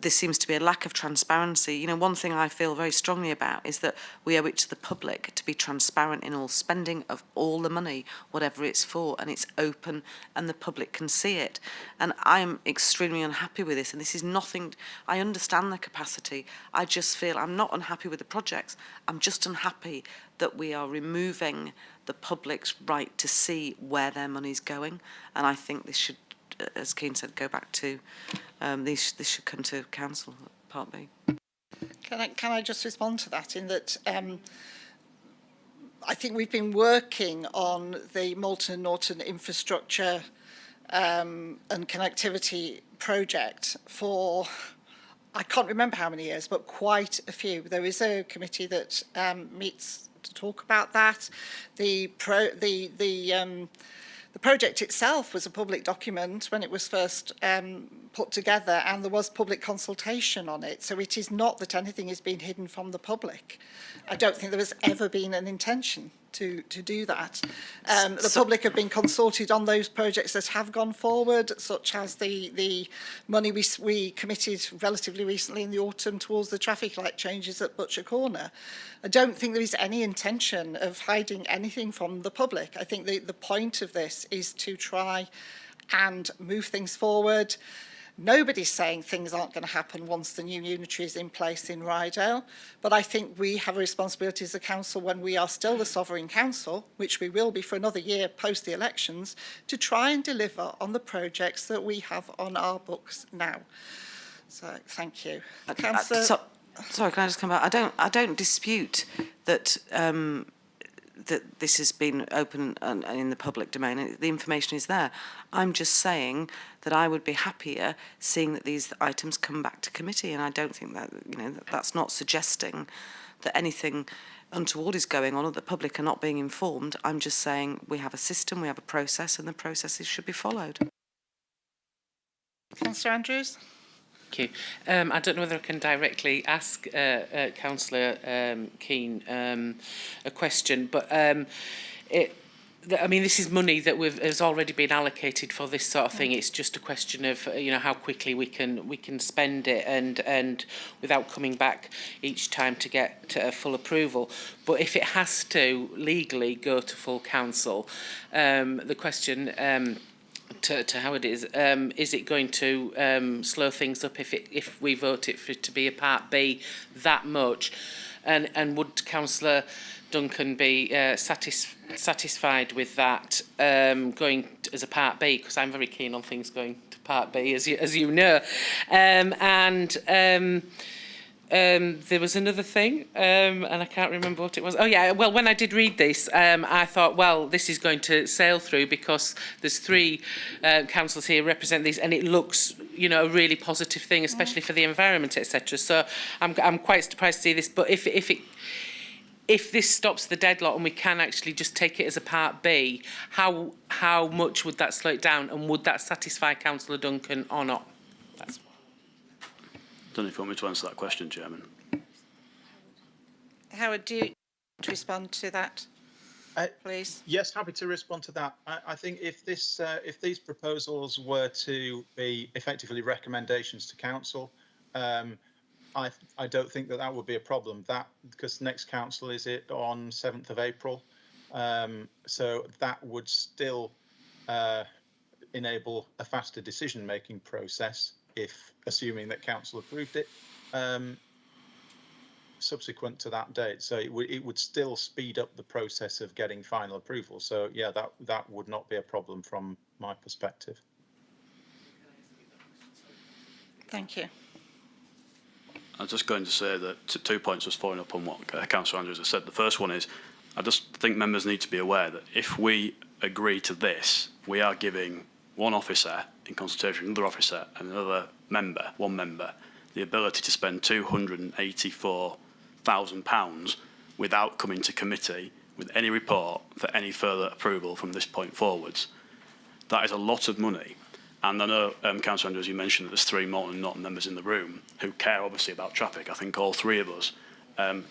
there seems to be a lack of transparency. You know, one thing I feel very strongly about is that we owe it to the public to be transparent in all spending of all the money, whatever it's for, and it's open and the public can see it. And I'm extremely unhappy with this, and this is nothing, I understand the capacity. I just feel I'm not unhappy with the projects. I'm just unhappy that we are removing the public's right to see where their money's going. And I think this should, as Keane said, go back to, this should come to council, part B. Can I just respond to that in that I think we've been working on the Moulton and Norton infrastructure and connectivity project for, I can't remember how many years, but quite a few. There is a committee that meets to talk about that. The project itself was a public document when it was first put together, and there was public consultation on it. So it is not that anything is being hidden from the public. I don't think there has ever been an intention to do that. The public have been consulted on those projects that have gone forward, such as the money we committed relatively recently in the autumn towards the traffic light changes at Butcher Corner. I don't think there is any intention of hiding anything from the public. I think the point of this is to try and move things forward. Nobody's saying things aren't going to happen once the new unitary is in place in Ryedale, but I think we have a responsibility as a council, when we are still the sovereign council, which we will be for another year post the elections, to try and deliver on the projects that we have on our books now. So thank you. Councillor. Sorry, can I just come back? I don't dispute that that this has been open and in the public domain. The information is there. I'm just saying that I would be happier seeing that these items come back to committee, and I don't think that, you know, that's not suggesting that anything untoward is going on or the public are not being informed. I'm just saying we have a system, we have a process, and the processes should be followed. Councillor Andrews. Thank you. I don't know whether I can directly ask Councillor Keane a question, but I mean, this is money that has already been allocated for this sort of thing. It's just a question of how quickly we can spend it and without coming back each time to get full approval. But if it has to legally go to full council, the question. To how it is it going to slow things up if we vote it for it to be a Part B that much? And would Councillor Duncan be satisfied with that going as a Part B? Because I'm very keen on things going to Part B, as you know. There was another thing, and I can't remember what it was. Oh yeah, well, when I did read this, I thought, well, this is going to sail through because there's 3 councils here represent these, and it looks, a really positive thing, especially for the environment, etc. So I'm quite surprised to see this. But if this stops the deadlock and we can actually just take it as a Part B, how much would that slow it down, and would that satisfy Councillor Duncan or not? I don't know if you want me to answer that question, Chairman. Howard, do you want to respond to that, please? Yes, happy to respond to that. I think if these proposals were to be effectively recommendations to council, I don't think that would be a problem. Because next council is it on 7th of April, so that would still enable a faster decision-making process, if assuming that council approved it subsequent to that date. So it would still speed up the process of getting final approval. So yeah, that would not be a problem from my perspective. Thank you. I was just going to say that 2 points, just following up on what Councillor Andrews has said. The first one is, I just think members need to be aware that if we agree to this, we are giving one officer in consultation with another officer and one member, the ability to spend £284,000 without coming to committee with any report for any further approval from this point forwards. That is a lot of money. And I know, Councillor Andrews, you mentioned that there's 3 Moulton and Norton members in the room who care obviously about traffic. I think all 3 of us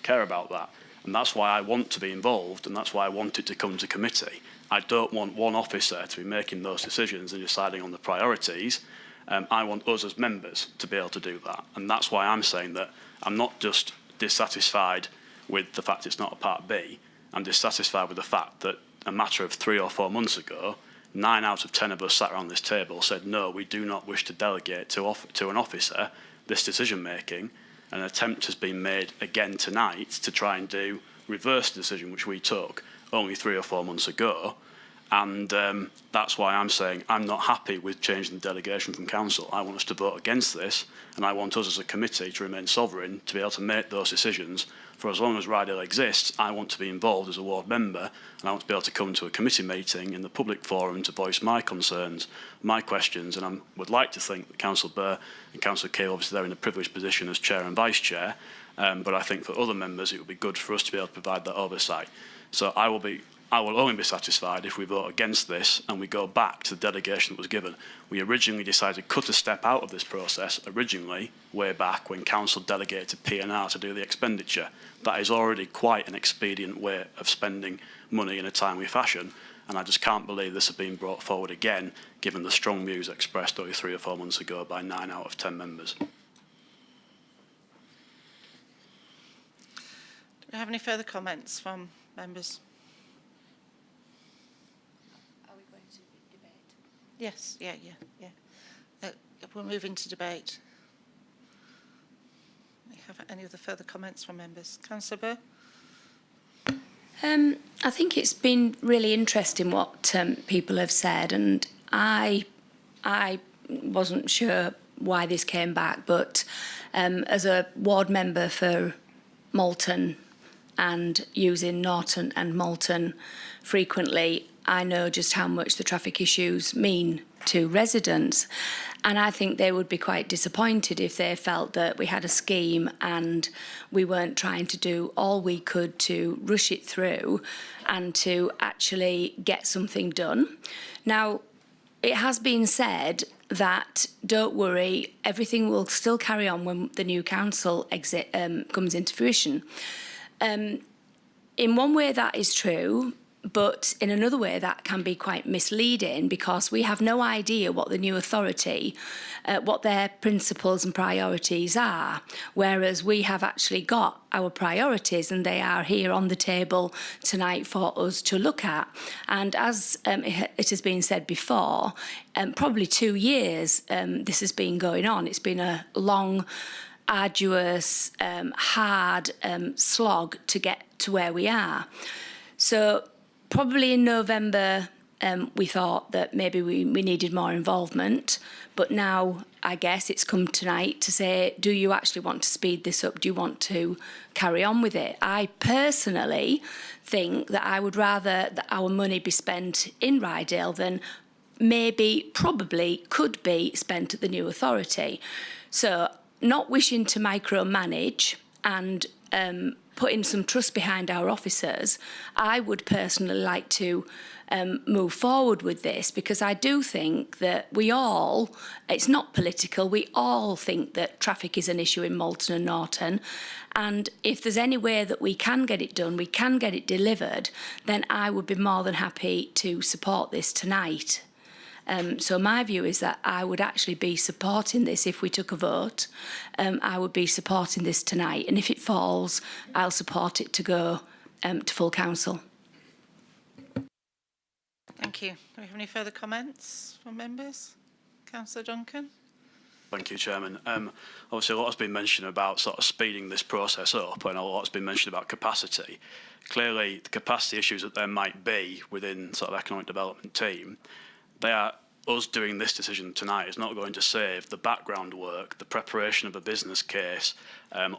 care about that. And that's why I want to be involved, and that's why I want it to come to committee. I don't want one officer to be making those decisions and deciding on the priorities I want us as members to be able to do that. And that's why I'm saying that I'm not just dissatisfied with the fact it's not a Part B, I'm dissatisfied with the fact that a matter of 3 or 4 months ago, 9 out of 10 of us sat around this table said, no, we do not wish to delegate to an officer this decision making. An attempt has been made again tonight to try and reverse the decision which we took only 3 or 4 months ago. And that's why I'm saying I'm not happy with changing the delegation from council. I want us to vote against this, and I want us as a committee to remain sovereign to be able to make those decisions. For as long as Ryedale exists, I want to be involved as a ward member, and I want to be able to come to a committee meeting in the public forum to voice my concerns, my questions, and I would like to think that Councillor Burr and Councillor Keel, obviously they're in a privileged position as chair and vice chair, but I think for other members it would be good for us to be able to provide that oversight. So I will only be satisfied if we vote against this and we go back to the delegation that was given. We originally decided to cut a step out of this process, way back when council delegated to P&R to do the expenditure. That is already quite an expedient way of spending money in a timely fashion, and I just can't believe this has been brought forward again, given the strong views expressed only 3 or 4 months ago by 9 out of 10 members. Do we have any further comments from members? Yes, yeah. We'll move into debate. Do you have any other further comments from members? Councillor Burr? I think it's been really interesting what people have said, and I wasn't sure why this came back, but as a ward member for Malton and using Norton and Malton frequently, I know just how much the traffic issues mean to residents, and I think they would be quite disappointed if they felt that we had a scheme and we weren't trying to do all we could to rush it through and to actually get something done. Now, it has been said that don't worry, everything will still carry on when the new council comes into fruition. In one way that is true, but in another way that can be quite misleading, because we have no idea what the new authority, what their principles and priorities are, whereas we have actually got our priorities and they are here on the table tonight for us to look at. And as it has been said before, probably 2 years this has been going on. It's been a long, arduous, hard slog to get to where we are. So probably in November, we thought that maybe we needed more involvement, but now I guess it's come tonight to say, do you actually want to speed this up? Do you want to carry on with it? I personally think that I would rather that our money be spent in Ryedale than probably could be spent at the new authority. So not wishing to micromanage and putting some trust behind our officers, I would personally like to move forward with this, because I do think that we all, it's not political, we all think that traffic is an issue in Malton and Norton, and if there's any way that we can get it done, we can get it delivered, then I would be more than happy to support this tonight. So my view is that I would actually be supporting this if we took a vote. I would be supporting this tonight, and if it falls, I'll support it to go to full council. Thank you. Do we have any further comments from members? Councillor Duncan? Thank you, Chairman. Obviously, a lot has been mentioned about sort of speeding this process up, and a lot has been mentioned about capacity. Clearly, the capacity issues that there might be within sort of economic development team, us doing this decision tonight is not going to save the background work, the preparation of a business case,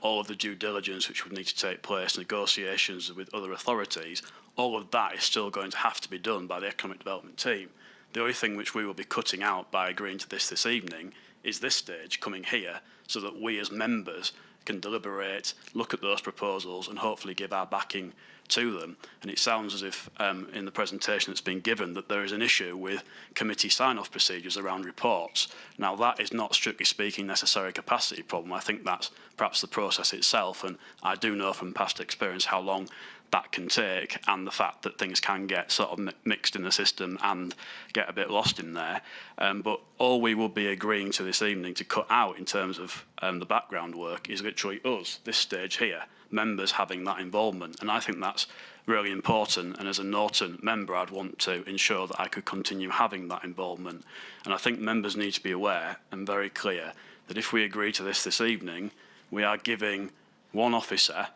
all of the due diligence which would need to take place, negotiations with other authorities. All of that is still going to have to be done by the economic development team. The only thing which we will be cutting out by agreeing to this evening is this stage coming here, so that we as members can deliberate, look at those proposals and hopefully give our backing to them. And it sounds as if in the presentation that's been given that there is an issue with committee sign-off procedures around reports. Now, that is not strictly speaking necessarily a capacity problem. I think that's perhaps the process itself, and I do know from past experience how long that can take, and the fact that things can get sort of mixed in the system and get a bit lost in there. But all we will be agreeing to this evening to cut out in terms of the background work is literally us, this stage here, members having that involvement. And I think that's really important. And as a Norton member, I'd want to ensure that I could continue having that involvement. And I think members need to be aware and very clear that if we agree to this evening, we are giving one officer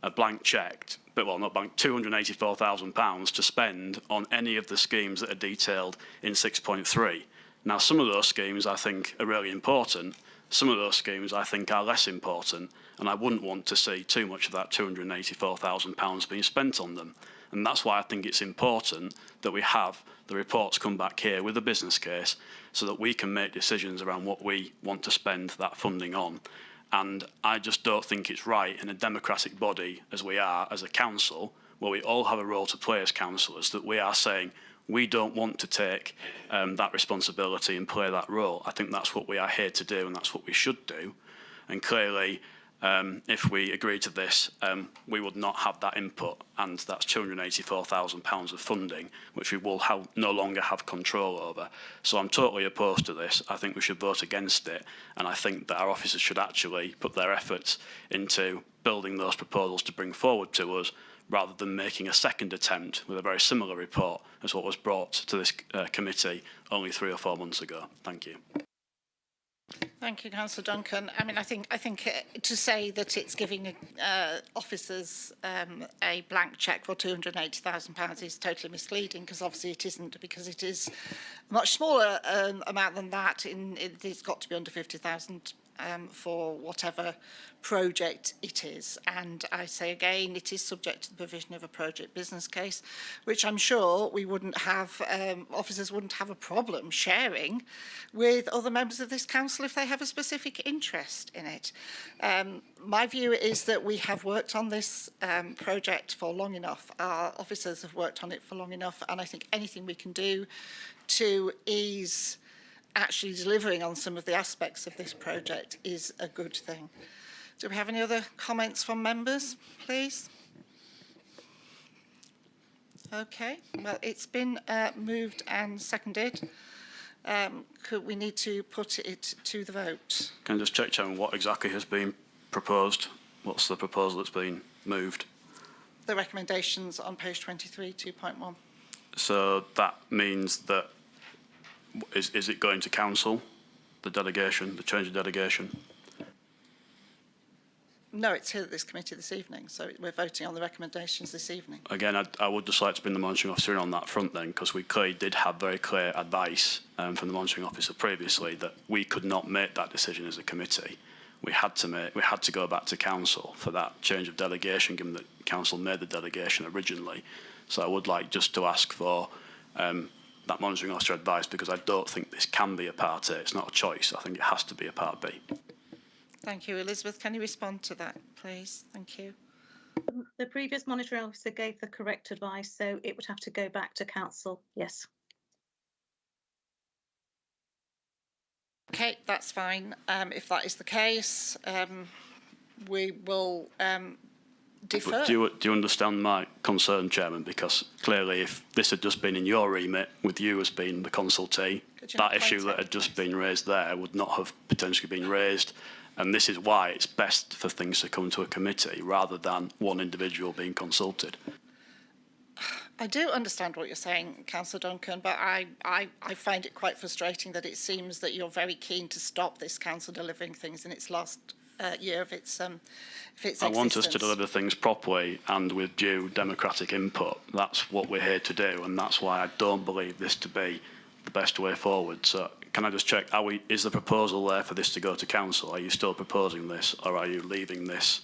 a blank cheque, but well, not blank, £284,000 to spend on any of the schemes that are detailed in 6.3. Now, some of those schemes I think are really important. Some of those schemes I think are less important, and I wouldn't want to see too much of that £284,000 being spent on them. And that's why I think it's important that we have the reports come back here with a business case so that we can make decisions around what we want to spend that funding on. And I just don't think it's right in a democratic body as we are as a council, where we all have a role to play as councillors, that we are saying we don't want to take that responsibility and play that role. I think that's what we are here to do, and that's what we should do. And clearly, if we agree to this, we would not have that input, and that's £284,000 of funding, which we will no longer have control over. So I'm totally opposed to this. I think we should vote against it, and I think that our officers should actually put their efforts into building those proposals to bring forward to us, rather than making a second attempt with a very similar report as what was brought to this committee only 3 or 4 months ago. Thank you. Thank you, Councillor Duncan. I mean, I think to say that it's giving officers a blank cheque for £280,000 is totally misleading, because obviously it isn't, because it is a much smaller amount than that. It's got to be under 50,000 for whatever project it is. And I say again, it is subject to the provision of a project business case, which I'm sure we wouldn't have, officers wouldn't have a problem sharing with other members of this council if they have a specific interest in it. My view is that we have worked on this project for long enough. Our officers have worked on it for long enough, and I think anything we can do to ease actually delivering on some of the aspects of this project is a good thing. Do we have any other comments from members, please? Okay, well, it's been moved and seconded. We need to put it to the vote. Can I just check, Chairman, what exactly has been proposed? What's the proposal that's been moved? The recommendations on page 23, 2.1. So that means that is it going to council, the delegation, the change of delegation? No, it's here at this committee this evening, so we're voting on the recommendations this evening. Again, I would just like to bring the monitoring officer in on that front then, because we clearly did have very clear advice from the monitoring officer previously that we could not make that decision as a committee. We had to go back to council for that change of delegation, given that council made the delegation originally. So I would like just to ask for that monitoring officer advice, because I don't think this can be a Part A. It's not a choice. I think it has to be a Part B. Thank you. Elizabeth, can you respond to that, please? Thank you. The previous monitoring officer gave the correct advice, so it would have to go back to council, yes. Okay, that's fine. If that is the case, we will defer. But do you understand my concern, Chairman? Because clearly if this had just been in your remit, with you as being the consultee, that issue that had just been raised there would not have potentially been raised. And this is why it's best for things to come to a committee rather than one individual being consulted. I do understand what you're saying, Councillor Duncan, but I find it quite frustrating that it seems that you're very keen to stop this council delivering things in its last year of its existence. I want us to deliver things properly and with due democratic input. That's what we're here to do, and that's why I don't believe this to be the best way forward. So can I just check, is the proposal there for this to go to council? Are you still proposing this, or are you leaving this?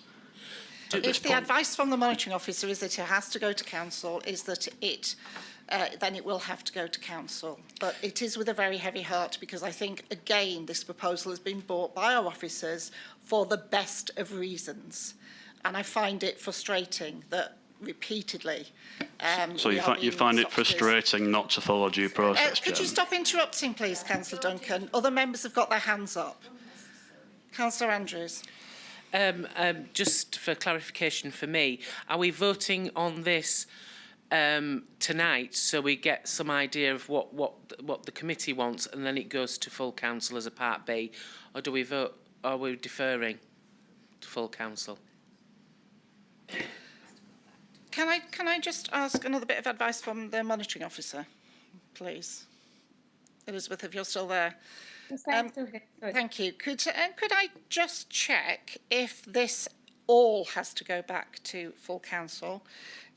If the advice from the monitoring officer is that it has to go to council, is that then it will have to go to council. But it is with a very heavy heart, because I think, again, this proposal has been brought by our officers for the best of reasons. And I find it frustrating that repeatedly so you find it frustrating not to follow due process, could you stop interrupting, please, Councillor Duncan? Other members have got their hands up. Councillor Andrews. Just for clarification for me, are we voting on this tonight so we get some idea of what the committee wants and then it goes to full council as a part B, or do we vote? Are we deferring to full council? Can I just ask another bit of advice from the monitoring officer, please? Elizabeth, if you're still there. Thank you. Could I just check if this all has to go back to full council,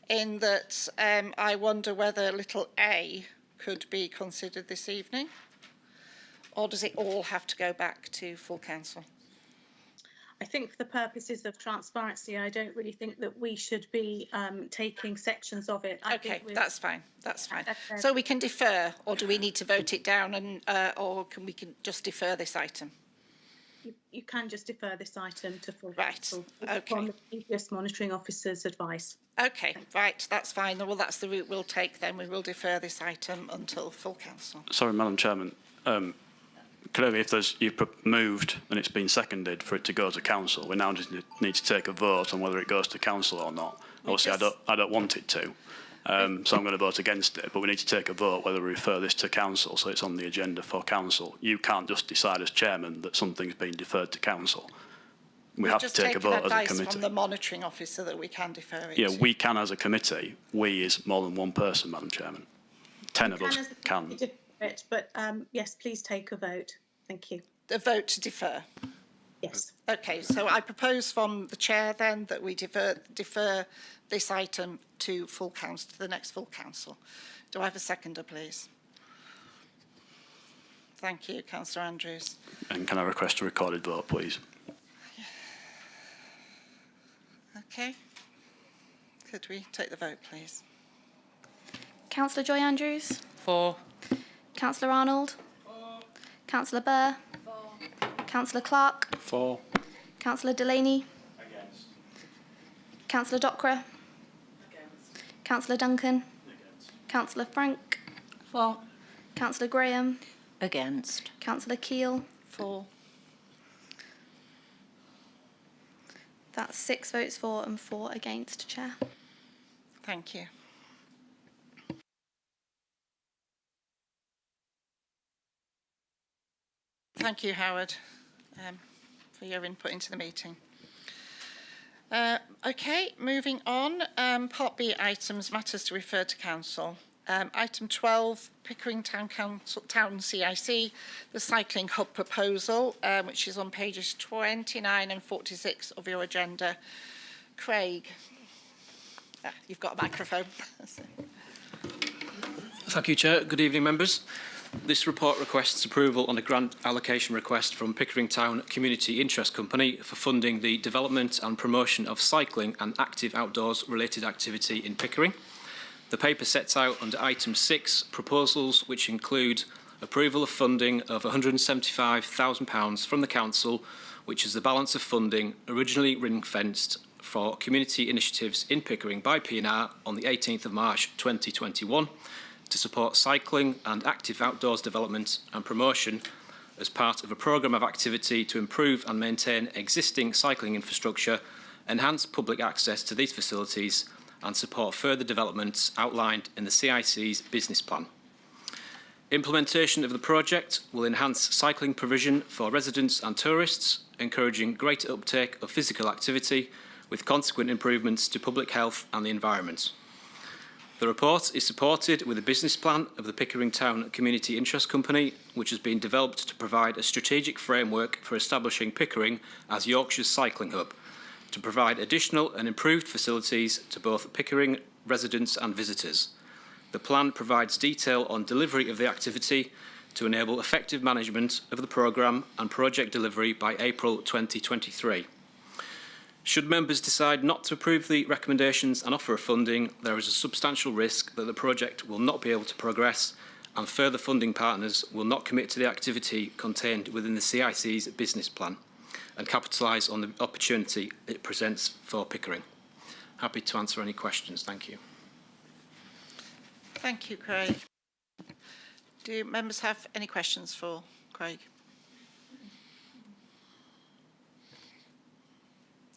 in that I wonder whether little a could be considered this evening, or does it all have to go back to full council? I think for the purposes of transparency, I don't really think that we should be taking sections of it. Okay, that's fine. That's fine. So we can defer, or do we need to vote it down, and or can we just defer this item? You can just defer this item to full right. council. Okay. From the previous monitoring officer's advice. Okay, right. That's fine. Well, that's the route we'll take then. We will defer this item until full council. Sorry, Madam Chairman. Clearly, if you've moved and it's been seconded for it to go to council, we now just need to take a vote on whether it goes to council or not. Obviously, I don't want it to, so I'm going to vote against it. But we need to take a vote whether we refer this to council, so it's on the agenda for council. You can't just decide as chairman that something's been deferred to council. We have to take a vote as a committee. From the monitoring officer that we can defer it. Yeah, we can as a committee. We is more than one person, Madam Chairman. 10 of us can. But yes, please take a vote. Thank you. A vote to defer? Yes. Okay, so I propose from the chair then that we defer this item to full council, to the next full council. Do I have a seconder, please? Thank you, Councillor Andrews. And can I request a recorded vote, please? Okay. Could we take the vote, please? Councillor Joy Andrews? For. Councillor Arnold? For. Councillor Burr? For. Councillor Clark? For. Councillor Delaney? Against. Councillor Dockwra? Against. Councillor Duncan? Against. Councillor Frank? For. Councillor Graham? Against. Councillor Keele? For. That's 6 votes for and 4 against, Chair. Thank you. Thank you, Howard, for your input into the meeting. Okay, moving on. Part B items, matters to refer to council. Item 12, Pickering Town CIC, the cycling hub proposal, which is on pages 29 and 46 of your agenda. Craig, you've got a microphone. Thank you, Chair. Good evening, members. This report requests approval on a grant allocation request from Pickering Town Community Interest Company for funding the development and promotion of cycling and active outdoors related activity in Pickering. The paper sets out under item 6 proposals which include approval of funding of £175,000 from the council, which is the balance of funding originally ring-fenced for community initiatives in Pickering by P&R on the 18th of March 2021 to support cycling and active outdoors development and promotion as part of a programme of activity to improve and maintain existing cycling infrastructure, enhance public access to these facilities and support further developments outlined in the CIC's business plan. Implementation of the project will enhance cycling provision for residents and tourists, encouraging greater uptake of physical activity with consequent improvements to public health and the environment. The report is supported with a business plan of the Pickering Town Community Interest Company, which has been developed to provide a strategic framework for establishing Pickering as Yorkshire's cycling hub, to provide additional and improved facilities to both Pickering residents and visitors. The plan provides detail on delivery of the activity to enable effective management of the programme and project delivery by April 2023. Should members decide not to approve the recommendations and offer of funding, there is a substantial risk that the project will not be able to progress and further funding partners will not commit to the activity contained within the CIC's business plan and capitalise on the opportunity it presents for Pickering. Happy to answer any questions. Thank you. Thank you, Craig. Do members have any questions for Craig?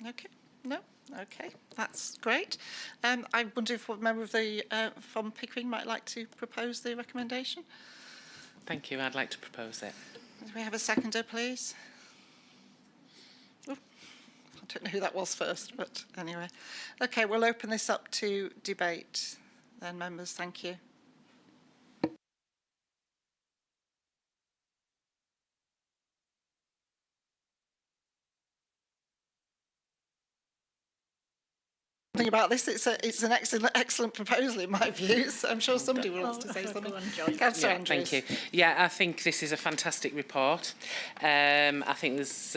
Okay, no, okay, that's great. I wonder if a member of the from Pickering might like to propose the recommendation. Thank you. I'd like to propose it. Do we have a seconder, please? Oh, I don't know who that was first, but anyway. Okay, we'll open this up to debate then, members. Thank you. Thing about this, it's an excellent proposal in my view. So I'm sure somebody will want to say something. Councillor Yeah, Andrews. thank you. Yeah, I think this is a fantastic report. I think there's,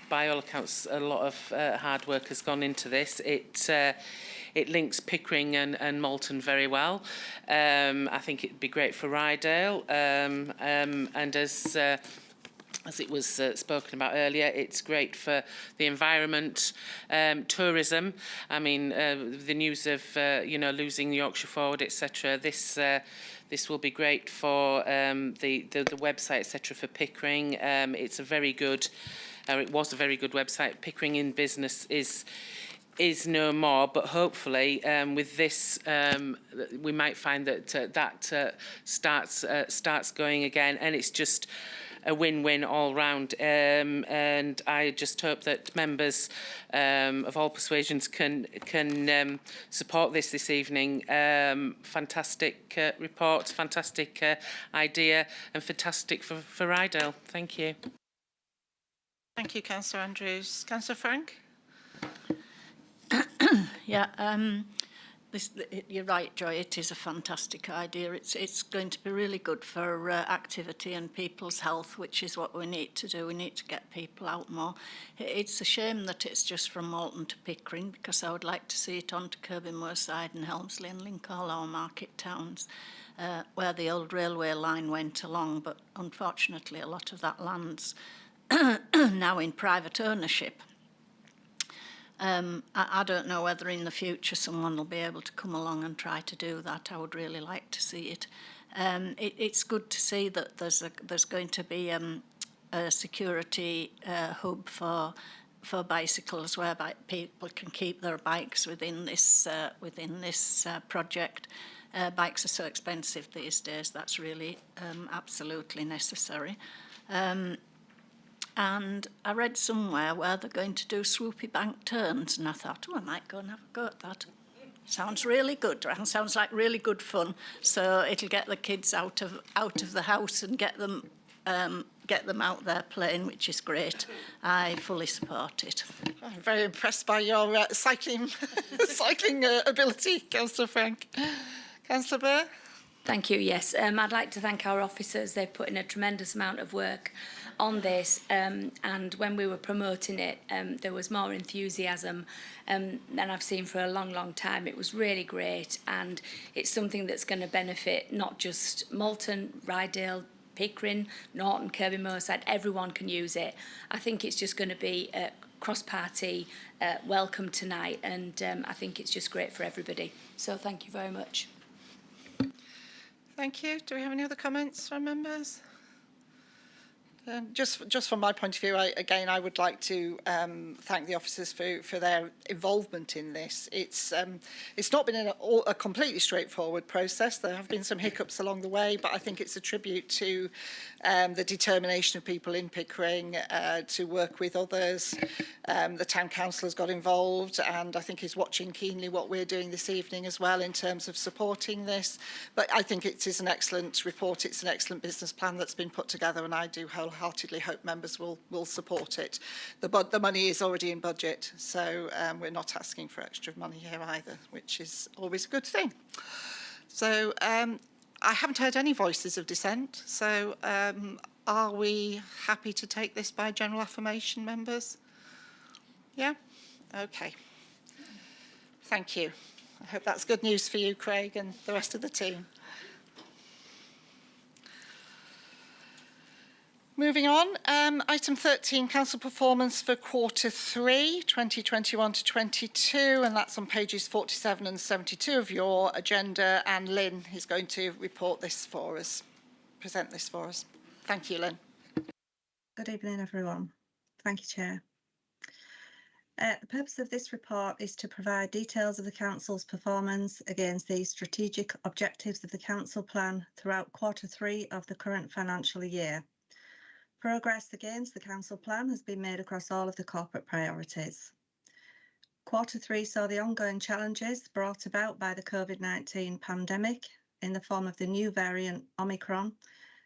by all accounts, a lot of hard work has gone into this. It links Pickering and Malton very well. I think it'd be great for Ryedale. And as it was spoken about earlier, it's great for the environment, tourism. I mean, the news of losing Yorkshire Forward, etc. This will be great for the website, etc. for Pickering. It's a very good, it was a very good website. Pickering in Business is no more, but hopefully with this we might find that starts going again, and it's just a win-win all round, and I just hope that members of all persuasions can support this evening. Fantastic report, fantastic idea, and fantastic for Ryedale. Thank you. Thank you, Councillor Andrews. Councillor Frank? Yeah, you're right, Joy. It is a fantastic idea. It's going to be really good for activity and people's health, which is what we need to do. We need to get people out more. It's a shame that it's just from Malton to Pickering, because I would like to see it on to Kirby Moorside and Helmsley and link all our market towns where the old railway line went along. But unfortunately, a lot of that land's now in private ownership. I don't know whether in the future someone will be able to come along and try to do that. I would really like to see it. It's good to see that there's going to be a security hub for bicycles, whereby people can keep their bikes within this project. Bikes are so expensive these days. That's really absolutely necessary. And I read somewhere where they're going to do swoopy bank turns, and I thought, I might go and have a go at that. Sounds really good. Sounds like really good fun. So it'll get the kids out of the house and get them out there playing, which is great. I fully support it. I'm very impressed by your cycling ability, Councillor Frank. Councillor Burr? Thank you, yes. I'd like to thank our officers. They've put in a tremendous amount of work on this, and when we were promoting it, there was more enthusiasm than I've seen for a long time. It was really great, and it's something that's going to benefit not just Malton, Ryedale, Pickering, Norton, Kirby Moorside. Everyone can use it. I think it's just going to be a cross-party welcome tonight, and I think it's just great for everybody. So thank you very much. Thank you. Do we have any other comments from members? Just from my point of view, I would like to thank the officers for their involvement in this. It's not been a completely straightforward process. There have been some hiccups along the way, but I think it's a tribute to the determination of people in Pickering to work with others. The town council has got involved, and I think is watching keenly what we're doing this evening as well in terms of supporting this. But I think it is an excellent report. It's an excellent business plan that's been put together, and I do wholeheartedly hope members will support it. The money is already in budget, so we're not asking for extra money here either, which is always a good thing. So I haven't heard any voices of dissent, so are we happy to take this by general affirmation, members? Yeah? Okay. Thank you. I hope that's good news for you, Craig, and the rest of the team. Moving on, item 13, council performance for quarter 3, 2021 to 22, and that's on pages 47 and 72 of your agenda, and Lynn is going to report this for us, present this for us. Thank you, Lynn. Good evening, everyone. Thank you, Chair. The purpose of this report is to provide details of the Council's performance against the strategic objectives of the Council Plan throughout Q3 of the current financial year. Progress against the Council Plan has been made across all of the corporate priorities. Q3 saw the ongoing challenges brought about by the COVID-19 pandemic in the form of the new variant Omicron,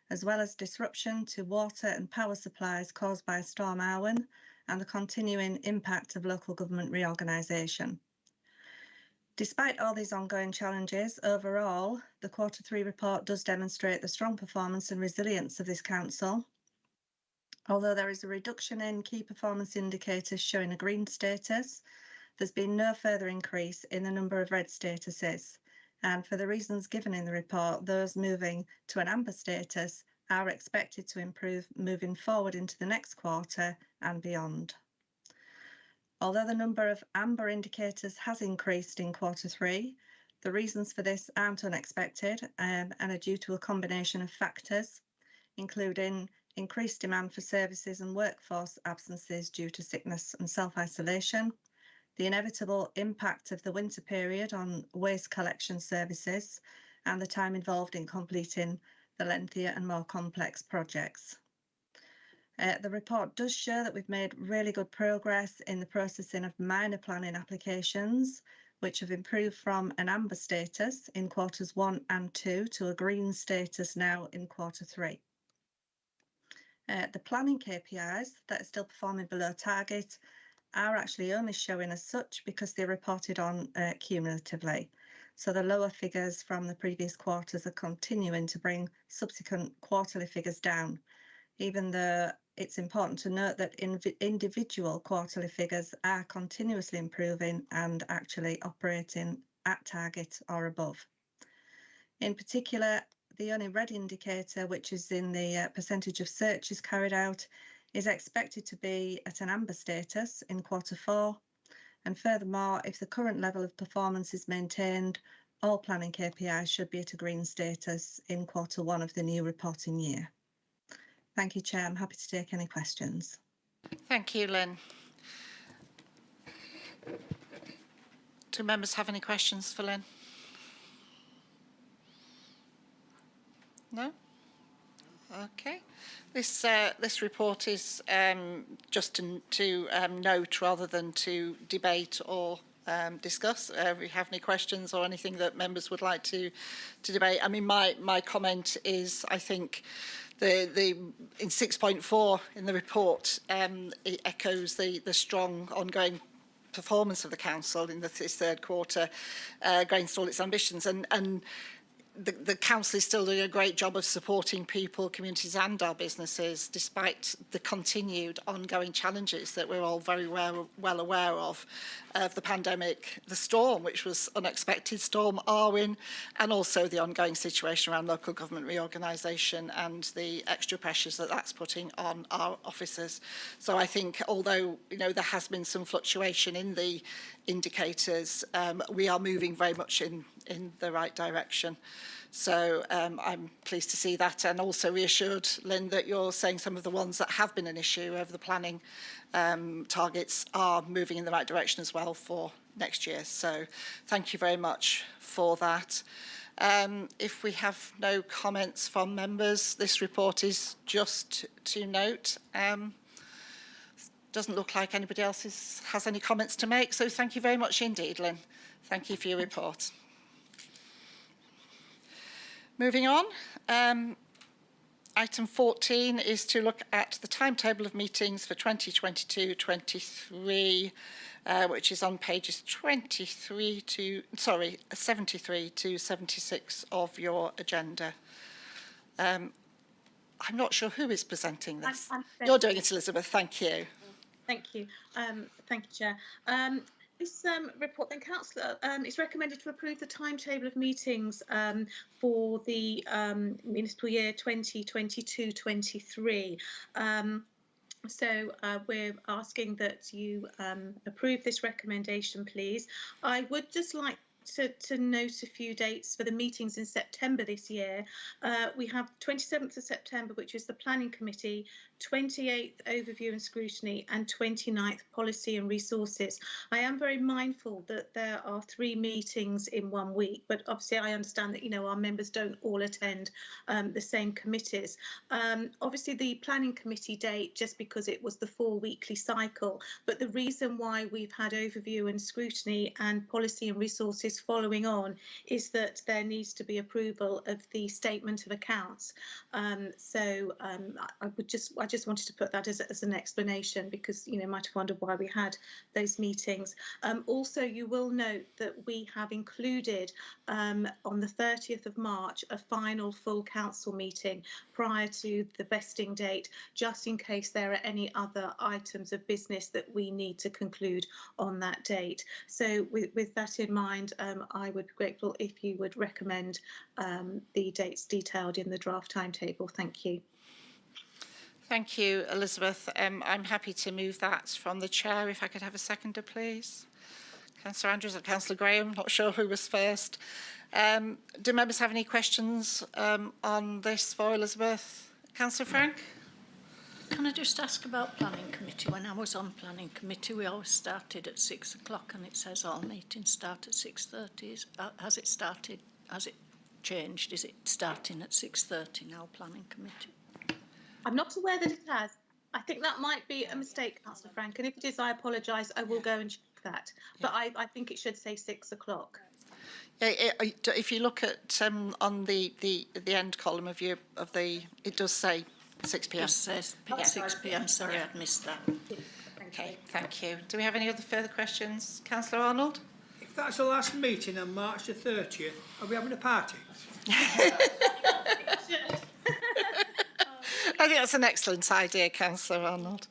as well as disruption to water and power supplies caused by Storm Arwen and the continuing impact of local government reorganisation. Despite all these ongoing challenges, overall, the Q3 report does demonstrate the strong performance and resilience of this council. Although there is a reduction in key performance indicators showing a green status, there's been no further increase in the number of red statuses. And for the reasons given in the report, those moving to an amber status are expected to improve moving forward into the next quarter and beyond. Although the number of amber indicators has increased in Q3, the reasons for this aren't unexpected and are due to a combination of factors, including increased demand for services and workforce absences due to sickness and self-isolation, the inevitable impact of the winter period on waste collection services, and the time involved in completing the lengthier and more complex projects. The report does show that we've made really good progress in the processing of minor planning applications, which have improved from an amber status in quarters 1 and 2 to a green status now in Q3. The planning KPIs that are still performing below target are actually only showing as such because they're reported on cumulatively. So the lower figures from the previous quarters are continuing to bring subsequent quarterly figures down, even though it's important to note that individual quarterly figures are continuously improving and actually operating at target or above. In particular, the only red indicator, which is in the percentage of searches carried out, is expected to be at an amber status in Q4. And furthermore, if the current level of performance is maintained, all planning KPIs should be at a green status in Q1 of the new reporting year. Thank you, Chair. I'm happy to take any questions. Thank you, Lynn. Do members have any questions for Lynn? No? Okay. This report is just to note rather than to debate or discuss. If you have any questions or anything that members would like to debate. I mean, my comment is, I think, in 6.4 in the report, it echoes the strong ongoing performance of the council in this third quarter against all its ambitions, and the council is still doing a great job of supporting people, communities and our businesses despite the continued ongoing challenges that we're all very well aware of the pandemic, the storm, which was unexpected, Storm Arwen, and also the ongoing situation around local government reorganisation and the extra pressures that that's putting on our officers. So I think although there has been some fluctuation in the indicators, we are moving very much in the right direction. So I'm pleased to see that, and also reassured, Lynn, that you're saying some of the ones that have been an issue over the planning targets are moving in the right direction as well for next year. So thank you very much for that. If we have no comments from members, this report is just to note. Doesn't look like anybody else has any comments to make, so thank you very much indeed, Lynn. Thank you for your report. Moving on, item 14 is to look at the timetable of meetings for 2022-23, which is on pages 73 to 76 of your agenda. I'm not sure who is presenting this. You're doing it, Elizabeth. Thank you. Thank you. Thank you, Chair. This report, then, Councillor, it's recommended to approve the timetable of meetings for the municipal year 2022-23. So we're asking that you approve this recommendation, please. I would just like to note a few dates for the meetings in September this year. We have 27th of September, which is the Planning Committee, 28th Overview and Scrutiny, and 29th Policy and Resources. I am very mindful that there are 3 meetings in 1 week, but obviously I understand that, you know, our members don't all attend the same committees. Obviously the Planning Committee date, just because it was the 4 weekly cycle, but the reason why we've had Overview and Scrutiny and Policy and Resources following on is that there needs to be approval of the statement of accounts. I just wanted to put that as an explanation, because you know, might have wondered why we had those meetings. Also, you will note that we have included on the 30th of March a final full council meeting prior to the vesting date, just in case there are any other items of business that we need to conclude on that date. So with that in mind, I would be grateful if you would recommend the dates detailed in the draft timetable. Thank you. Thank you, Elizabeth. I'm happy to move that from the chair. If I could have a seconder, please. Councillor Andrews or Councillor Graham, not sure who was first. Do members have any questions on this for Elizabeth? Councillor Frank? Can I just ask about Planning Committee? When I was on Planning Committee, we always started at 6 o'clock, and it says all meetings start at 6:30. Has it started? Has it changed? Is it starting at 6:30 now, Planning Committee? I'm not aware that it has. I think that might be a mistake, Councillor Frank, and if it is, I apologise. I will go and check that. But I think it should say 6 o'clock. If you look at on the end column of it does say 6 p.m. It says 6 p.m. Sorry, I'd missed that. Okay, thank you. Do we have any other further questions? Councillor Arnold? If that's the last meeting on March the 30th, are we having a party? I think that's an excellent idea, Councillor Arnold.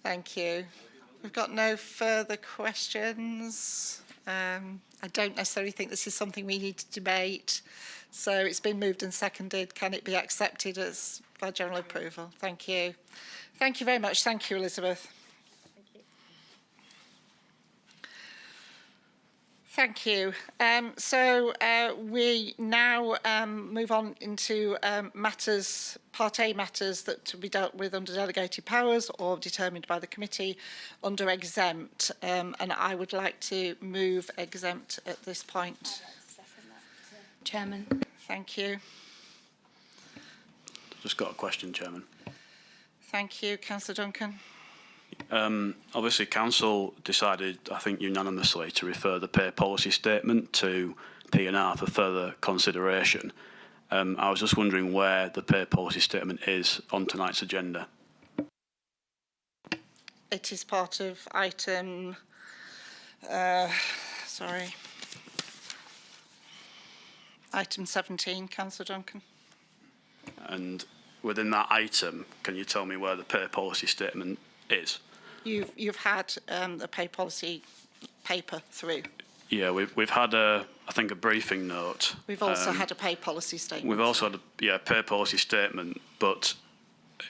Thank you. We've got no further questions. I don't necessarily think this is something we need to debate. So it's been moved and seconded. Can it be accepted as by general approval? Thank you. Thank you very much. Thank you, Elizabeth. Thank you. So we now move on into Part A matters that to be dealt with under delegated powers or determined by the committee under exempt. And I would like to move exempt at this point. Chairman. Thank you. Just got a question, Chairman. Thank you. Councillor Duncan. Obviously, Council decided, I think unanimously, to refer the pay policy statement to P&R for further consideration. I was just wondering where the pay policy statement is on tonight's agenda. It is part of item, item 17, Councillor Duncan. And within that item, can you tell me where the pay policy statement is? You've had the pay policy paper through. Yeah, we've had I think a briefing note. We've also had a pay policy statement. We've also had a pay policy statement, but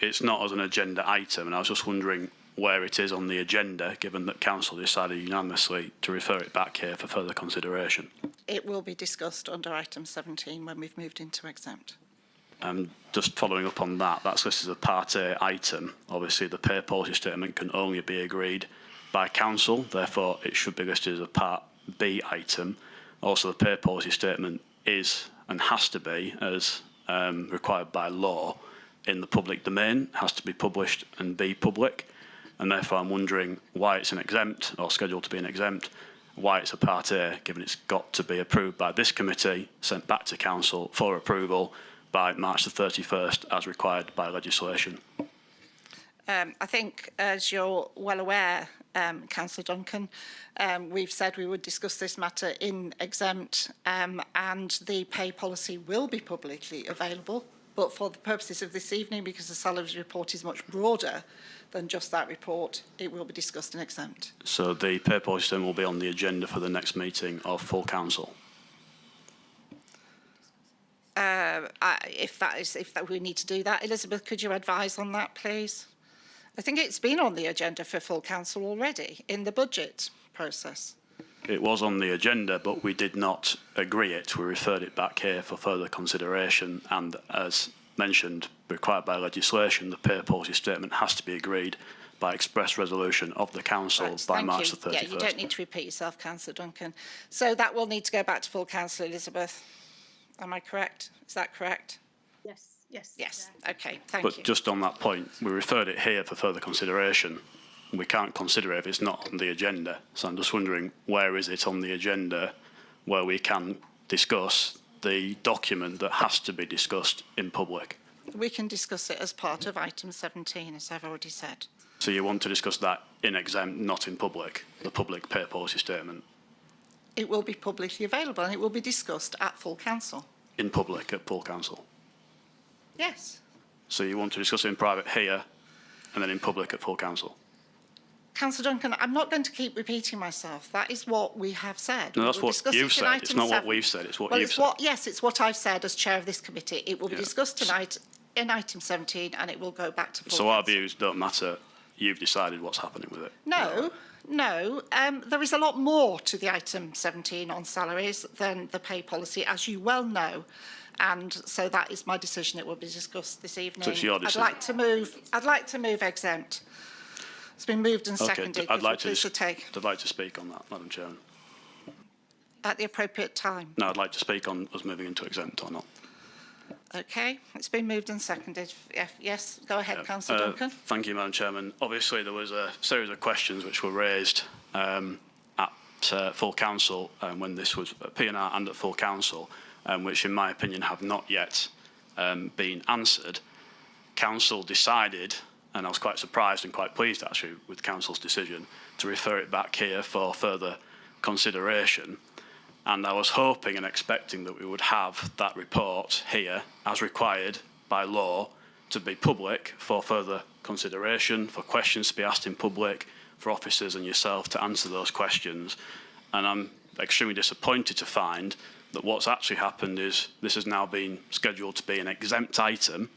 it's not as an agenda item, and I was just wondering where it is on the agenda, given that Council decided unanimously to refer it back here for further consideration. It will be discussed under item 17 when we've moved into exempt. Just following up on that, that's listed as a Part A item. Obviously, the pay policy statement can only be agreed by Council, therefore it should be listed as a Part B item. Also, the pay policy statement is and has to be, as required by law, in the public domain, has to be published and be public, and therefore I'm wondering why it's an exempt, or scheduled to be an exempt, why it's a Part A, given it's got to be approved by this committee, sent back to Council for approval by March the 31st as required by legislation. I think, as you're well aware, Councillor Duncan, we've said we would discuss this matter in exempt, and the pay policy will be publicly available, but for the purposes of this evening, because the salaries report is much broader than just that report, it will be discussed in exempt. So the pay policy statement will be on the agenda for the next meeting of full Council? If we need to do that. Elizabeth, could you advise on that, please? I think it's been on the agenda for full council already in the budget process. It was on the agenda, but we did not agree it. We referred it back here for further consideration, and as mentioned, required by legislation, the pay policy statement has to be agreed by express resolution of the council by March the 31st. Yeah, you don't need to repeat yourself, Councillor Duncan. So that will need to go back to full council, Elizabeth. Am I correct? Is that correct? Yes, yes. Yes. Okay, thank But you. just on that point, we referred it here for further consideration. We can't consider it if it's not on the agenda. So I'm just wondering, where is it on the agenda where we can discuss the document that has to be discussed in public? We can discuss it as part of item 17, as I've already said. So you want to discuss that in exempt, not in public, the public pay policy statement? It will be publicly available and it will be discussed at full council. In public at full council? Yes. So you want to discuss it in private here and then in public at full council? Councillor Duncan, I'm not going to keep repeating myself. That is what we have said. No, that's what you've said. It's not what we've said. It's what you've said. Yes, it's what I've said as chair of this committee. It will be discussed tonight in item 17 and it will go back to full council. So our views don't matter. You've decided what's happening with it. No. There is a lot more to the item 17 on salaries than the pay policy, as you well know. And so that is my decision. It will be discussed this evening. So it's your decision. I'd like to move exempt. It's been moved and seconded. I'd like to speak on that, Madam Chairman. At the appropriate time. No, I'd like to speak on us moving into exempt or not. Okay, it's been moved and seconded. Yes, go ahead, Councillor Duncan. Thank you, Madam Chairman. Obviously, there was a series of questions which were raised at full council when this was at P&R and at full council, which, in my opinion, have not yet been answered. Council decided, and I was quite surprised and quite pleased actually with Council's decision, to refer it back here for further consideration. And I was hoping and expecting that we would have that report here, as required by law, to be public for further consideration, for questions to be asked in public, for officers and yourself to answer those questions. And I'm extremely disappointed to find that what's actually happened is this has now been scheduled to be an exempt item.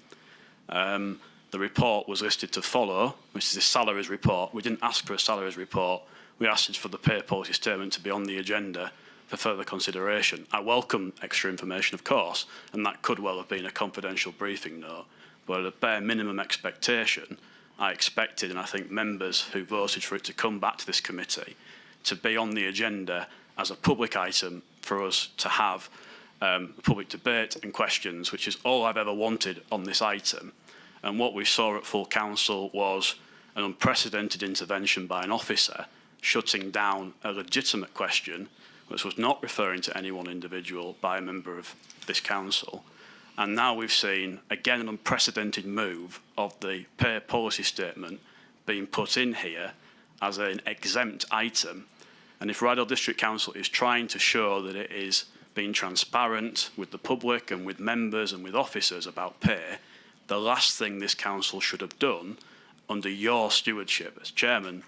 The report was listed to follow, which is a salaries report. We didn't ask for a salaries report. We asked for the pay policy statement to be on the agenda for further consideration. I welcome extra information, of course, and that could well have been a confidential briefing note, but at a bare minimum expectation, I expected, and I think members who voted for it to come back to this committee, to be on the agenda as a public item for us to have public debate and questions, which is all I've ever wanted on this item. And what we saw at full council was an unprecedented intervention by an officer shutting down a legitimate question, which was not referring to any one individual by a member of this council. And now we've seen, again, an unprecedented move of the pay policy statement being put in here as an exempt item. And if Ryedale District Council is trying to show that it is being transparent with the public and with members and with officers about pay, the last thing this council should have done under your stewardship as chairman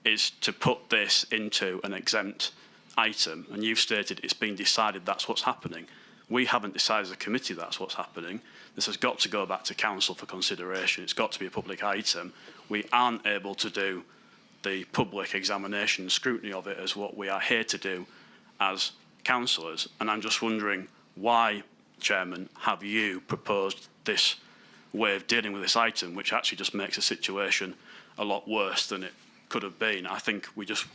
is to put this into an exempt item. And you've stated it's been decided that's what's happening. We haven't decided as a committee that's what's happening. This has got to go back to council for consideration. It's got to be a public item. We aren't able to do the public examination and scrutiny of it as what we are here to do as councillors. And I'm just wondering why, Chairman, have you proposed this way of dealing with this item, which actually just makes the situation a lot worse than it could have been. I think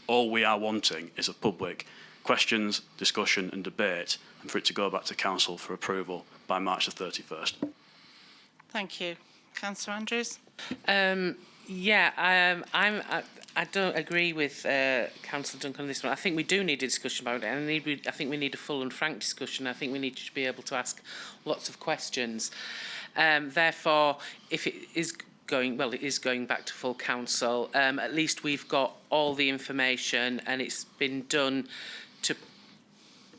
all we are wanting is a public questions, discussion and debate, and for it to go back to council for approval by March the 31st. Thank you. Councillor Andrews? I don't agree with Councillor Duncan on this one. I think we do need a discussion about it, and I think we need a full and frank discussion. I think we need to be able to ask lots of questions. Therefore, if it is going back to full council, at least we've got all the information, and it's been done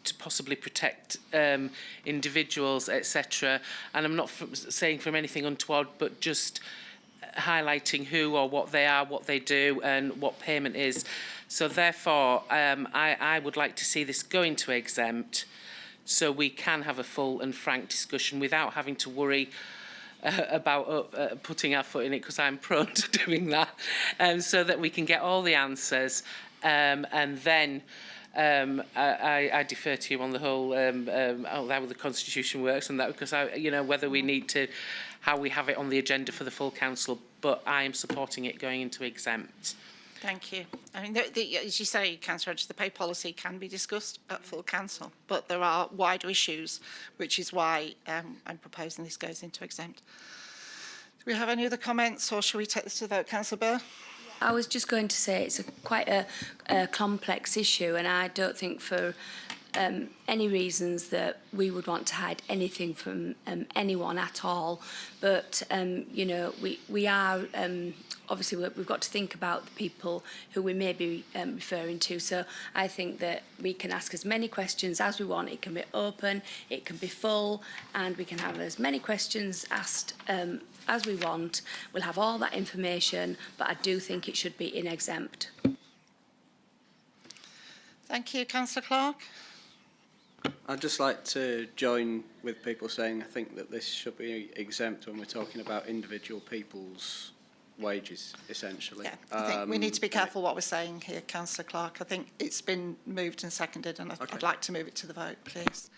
to possibly protect individuals, etc. And I'm not saying from anything untoward, but just highlighting who or what they are, what they do, and what payment is. So therefore, I would like to see this go into exempt, so we can have a full and frank discussion without having to worry about putting our foot in it, because I'm prone to doing that, so that we can get all the answers, and then I defer to you on the whole how the constitution works and that, because whether we need to, how we have it on the agenda for the full council, but I am supporting it going into exempt. Thank you. I mean, as you say, Councillor Rogers, the pay policy can be discussed at full council, but there are wider issues, which is why I'm proposing this goes into exempt. Do we have any other comments, or shall we take this to the vote? Councillor Burr? I was just going to say it's quite a complex issue, and I don't think for any reasons that we would want to hide anything from anyone at all. But, we are, obviously we've got to think about the people who we may be referring to. So I think that we can ask as many questions as we want. It can be open, it can be full, and we can have as many questions asked as we want. We'll have all that information, but I do think it should be in exempt. Thank you. Councillor Clark? I'd just like to join with people saying I think that this should be exempt when we're talking about individual people's wages, essentially. Yeah, I think we need to be careful what we're saying here, Councillor Clark. I think it's been moved and seconded, and I'd like to move it to the vote, please.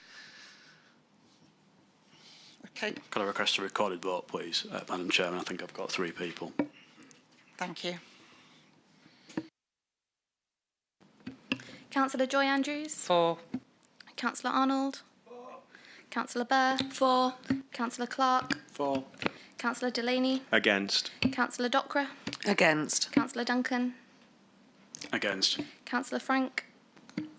Okay. Could I request a recorded vote, please, Madam Chairman? I think I've got 3 people. Thank you. Councillor Joy Andrews? 4. Councillor Arnold? 4. Councillor Burr? 4. Councillor Clark? 4. Councillor Delaney? Against. Councillor Docra? Against. Councillor Duncan? Against. Councillor Frank?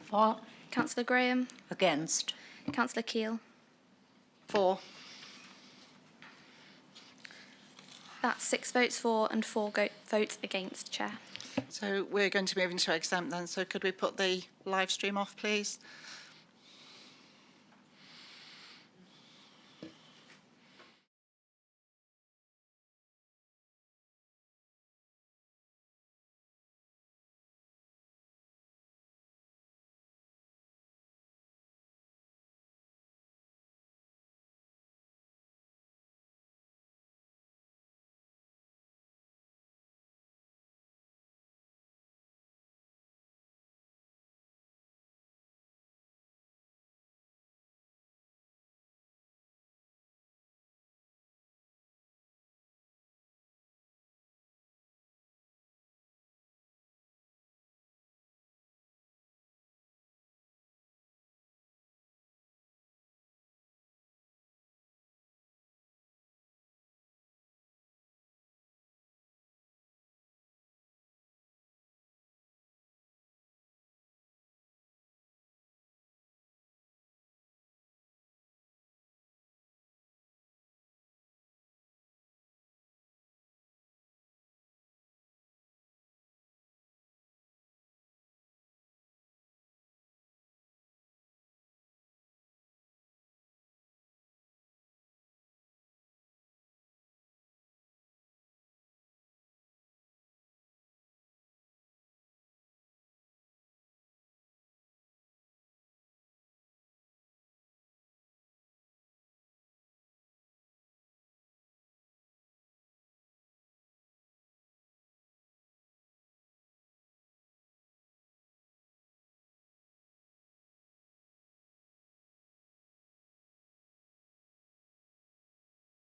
4. Councillor Graham? Against. Councillor Keell? 4. That's 6 votes for and 4 votes against, Chair. So we're going to move into exempt then. So could we put the live stream off, please?